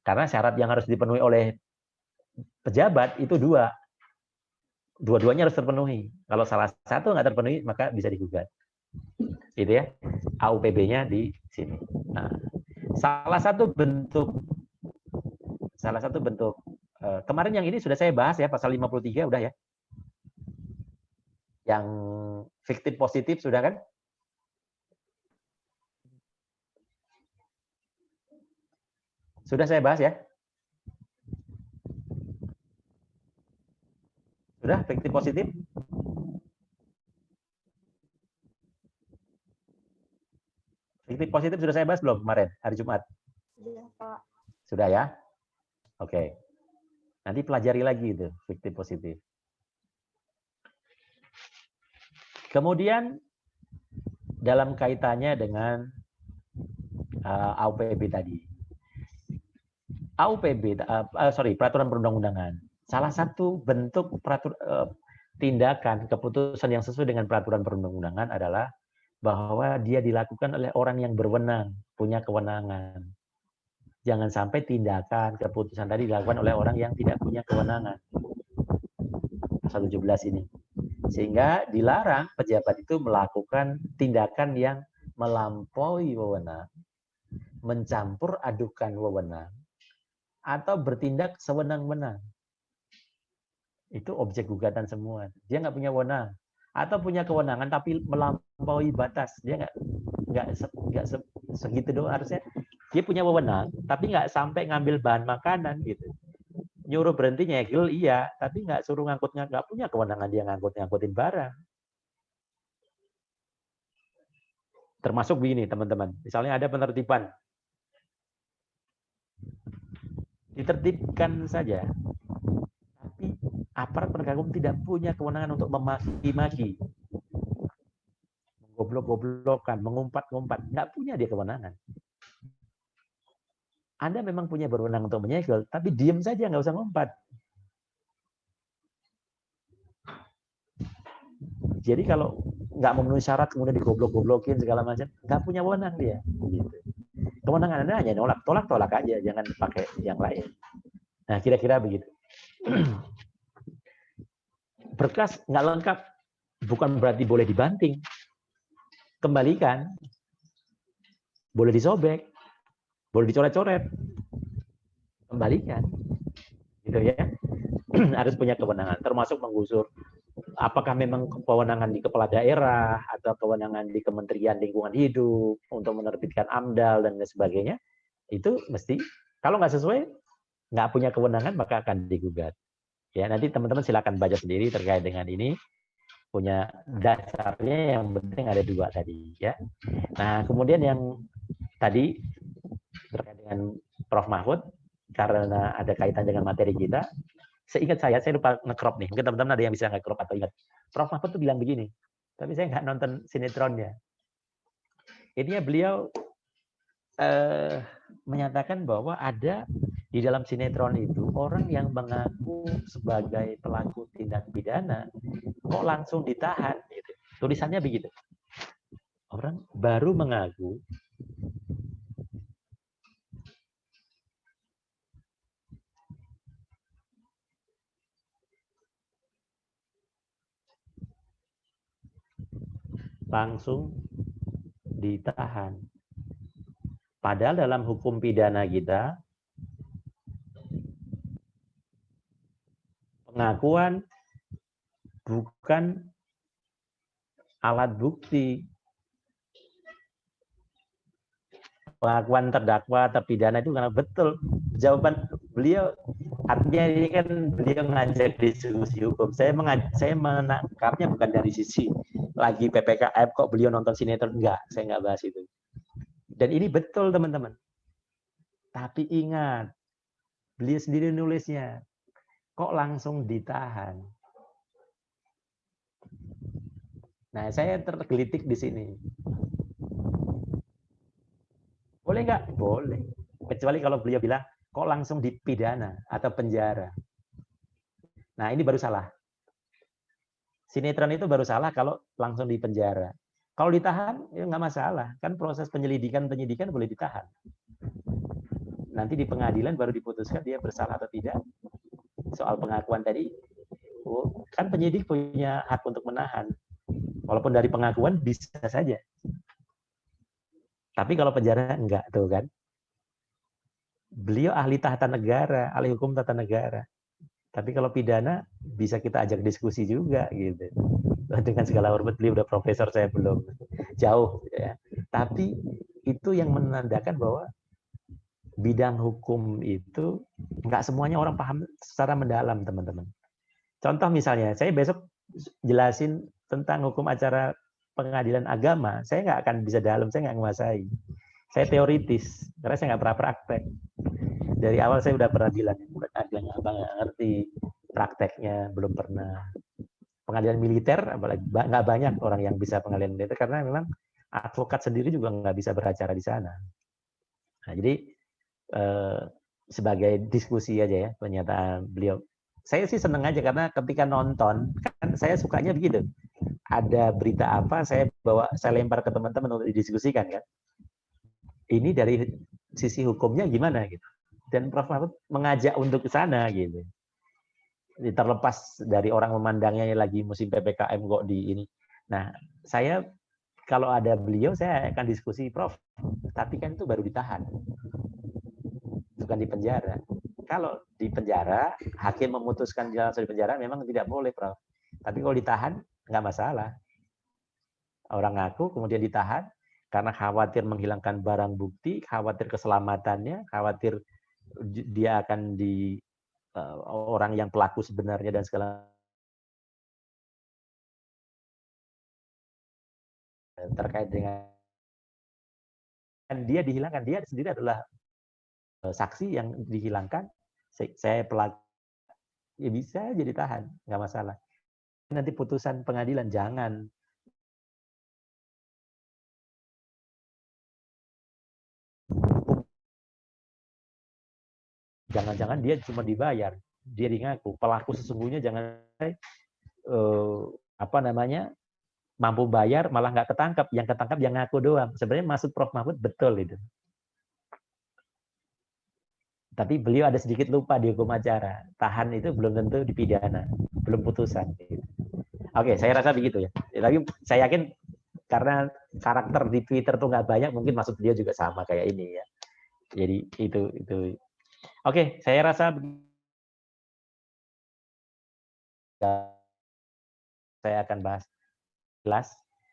Karena syarat yang harus dipenuhi oleh pejabat itu dua-duanya harus terpenuhi. Kalau salah satu nggak terpenuhi, maka bisa digugat. Gitu ya. AUPB-nya di sini. Nah, salah satu bentuk kemarin yang ini sudah saya bahas ya, pasal 53 udah ya. Yang fiktif positif sudah kan? Sudah saya bahas ya? Sudah fiktif positif? Fiktif positif sudah saya bahas belum kemarin, hari Jumat? Iya, Pak. Sudah ya? Oke. Nanti pelajari lagi itu, fiktif positif. Kemudian, dalam kaitannya dengan AUPB tadi. AUPB, peraturan perundang-undangan. Salah satu bentuk tindakan keputusan yang sesuai dengan peraturan perundang-undangan adalah bahwa dia dilakukan oleh orang yang berwenang, punya kewenangan. Jangan sampai tindakan keputusan tadi dilakukan oleh orang yang tidak punya kewenangan. Pasal 17 ini. Sehingga dilarang pejabat itu melakukan tindakan yang melampaui wewenang, mencampur adukan wewenang, atau bertindak sewenang-wenang. Itu objek gugatan semua. Dia nggak punya wewenang. Atau punya kewenangan tapi melampaui batas. Dia nggak segitu doang harusnya. Dia punya wewenang, tapi nggak sampai ngambil bahan makanan gitu. Nyuruh berhenti nyegel, iya, tapi nggak suruh ngangkutnya, nggak punya kewenangan dia ngangkutin barang. Termasuk begini teman-teman, misalnya ada penertiban, ditertibkan saja, tapi aparat penegak hukum tidak punya kewenangan untuk memaki-maki, menggoblok-goblokkan, mengumpat-ngumpat, nggak punya dia kewenangan. Anda memang punya berwenang untuk menyegel, tapi diam saja, nggak usah ngumpat. Jadi kalau nggak memenuhi syarat kemudian digoblok-goblokin segala macam, nggak punya wewenang dia. Gitu. Kewenangan Anda hanya nolak, tolak aja, jangan pakai yang lain. Nah, kira-kira begitu. Berkas nggak lengkap, bukan berarti boleh dibanting. Kembalikan, boleh disobek, boleh dicoret-coret, kembalikan. Gitu ya. Harus punya kewenangan, termasuk menggusur. Apakah memang kewenangan di kepala daerah atau kewenangan di Kementerian Lingkungan Hidup untuk menerbitkan AMDAL dan sebagainya, itu mesti, kalau nggak sesuai, nggak punya kewenangan, maka akan digugat. Ya, nanti teman-teman silakan baca sendiri terkait dengan ini. Punya dasarnya, yang penting ada dua tadi. Ya. Nah, kemudian yang tadi terkait dengan Prof. Mahfud, karena ada kaitan dengan materi kita, seingat saya lupa nge-crop nih. Mungkin teman-teman ada yang bisa nge-crop atau ingat. Prof. Mahfud tuh bilang begini, tapi saya nggak nonton sinetronnya. Intinya beliau menyatakan bahwa ada di dalam sinetron itu orang yang mengaku sebagai pelaku tindak pidana kok langsung ditahan. Gitu. Tulisannya begitu. Orang baru mengaku langsung ditahan. Padahal dalam hukum pidana kita, pengakuan bukan alat bukti. Pengakuan terdakwa, terpidana itu karena betul. Jawaban beliau, artinya ini kan beliau ngajak diskusi hukum. Saya menangkapnya bukan dari sisi lagi PPKM, kok beliau nonton sinetron. Enggak, saya nggak bahas itu. Dan ini betul teman-teman. Tapi ingat, beliau sendiri nulisnya, kok langsung ditahan. Nah, saya tergelitik di sini. Boleh nggak? Boleh. Kecuali kalau beliau bilang, kok langsung dipidana atau penjara. Nah, ini baru salah. Sinetron itu baru salah kalau langsung dipenjara. Kalau ditahan, ya nggak masalah. Kan proses penyidikan boleh ditahan. Nanti di pengadilan baru diputuskan dia bersalah atau tidak. Soal pengakuan tadi, kan penyidik punya hak untuk menahan. Walaupun dari pengakuan bisa saja. Tapi kalau penjara enggak, tuh kan. Beliau ahli tata negara, ahli hukum tata negara. Tapi kalau pidana bisa kita ajak diskusi juga gitu. Dengan segala hormat, beliau udah profesor, saya belum, jauh ya. Tapi itu yang menandakan bahwa bidang hukum itu nggak semuanya orang paham secara mendalam, teman-teman. Contoh misalnya, saya besok jelasin tentang hukum acara pengadilan agama, saya nggak akan bisa dalam, saya nggak menguasai. Saya teoritis, karena saya nggak pernah praktek. Dari awal saya udah pernah bilang, abang nggak ngerti prakteknya, belum pernah. Pengadilan militer, apalagi nggak banyak orang yang bisa pengadilan militer, karena memang advokat sendiri juga nggak bisa beracara di sana. Nah, jadi sebagai diskusi aja ya, pernyataan beliau. Saya sih seneng aja, karena ketika nonton, kan saya sukanya begitu. Ada berita apa, saya lempar ke teman-teman untuk didiskusikan kan. Ini dari sisi hukumnya gimana gitu. Dan Prof. Mahfud mengajak untuk ke sana gitu. Terlepas dari orang memandangnya lagi musim PPKM kok di ini. Nah, saya kalau ada beliau, saya akan diskusi, Prof. Tapi kan itu baru ditahan, bukan di penjara. Kalau di penjara, hakim memutuskan langsung di penjara, memang tidak boleh, Prof. Tapi kalau ditahan, nggak masalah. Orang ngaku, kemudian ditahan, karena khawatir menghilangkan barang bukti, khawatir keselamatannya, khawatir dia akan di orang yang pelaku sebenarnya dan segala terkait dengan dia dihilangkan, dia sendiri adalah saksi yang dihilangkan, saya pelaku, ya bisa jadi tahan, nggak masalah. Nanti putusan pengadilan jangan jangan-jangan dia cuma dibayar, dia ngaku pelaku sesungguhnya, jangan apa namanya, mampu bayar malah nggak ketangkap, yang ketangkap yang ngaku doang. Sebenarnya maksud Prof. Mahfud betul itu. Tapi beliau ada sedikit lupa di hukum acara. Tahan itu belum tentu dipidana, belum putusan. Oke, saya rasa begitu ya. Tapi saya yakin karena karakter di Twitter tuh nggak banyak, mungkin maksud beliau juga sama kayak ini ya. Jadi itu. Oke, saya rasa saya akan bahas jelas.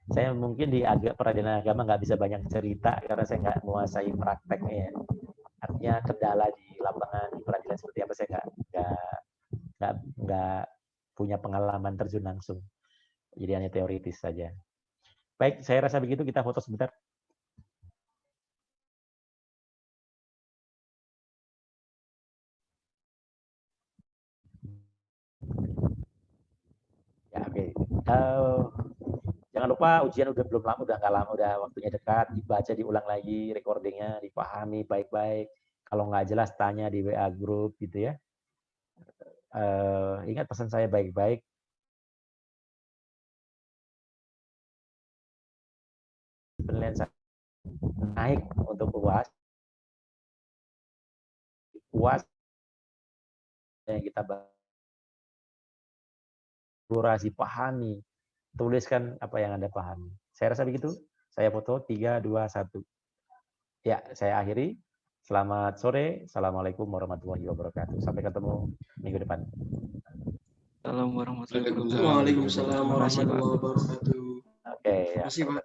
Saya mungkin di peradilan agama nggak bisa banyak cerita karena saya nggak menguasai prakteknya ya. Artinya kendala di lapangan di peradilan seperti apa, saya nggak punya pengalaman terjun langsung. Jadi hanya teoritis saja. Baik, saya rasa begitu, kita foto sebentar. Ya, oke. Jangan lupa ujian udah belum lama, udah nggak lama, udah waktunya dekat, dibaca diulang lagi recordingnya, dipahami baik-baik. Kalau nggak jelas tanya di WA group gitu ya. Ingat pesan saya baik-baik. Penilaian saya naik untuk UAS yang kita durasi pahami, tuliskan apa yang Anda pahami. Saya rasa begitu. Saya foto 3, 2, 1. Ya, saya akhiri. Selamat sore. Assalamualaikum warahmatullahi wabarakatuh. Sampai ketemu minggu depan. Assalamualaikum warahmatullahi wabarakatuh. Waalaikumsalam Terima kasih, Pak. warahmatullahi wabarakatuh. Oke, Terima kasih, Pak.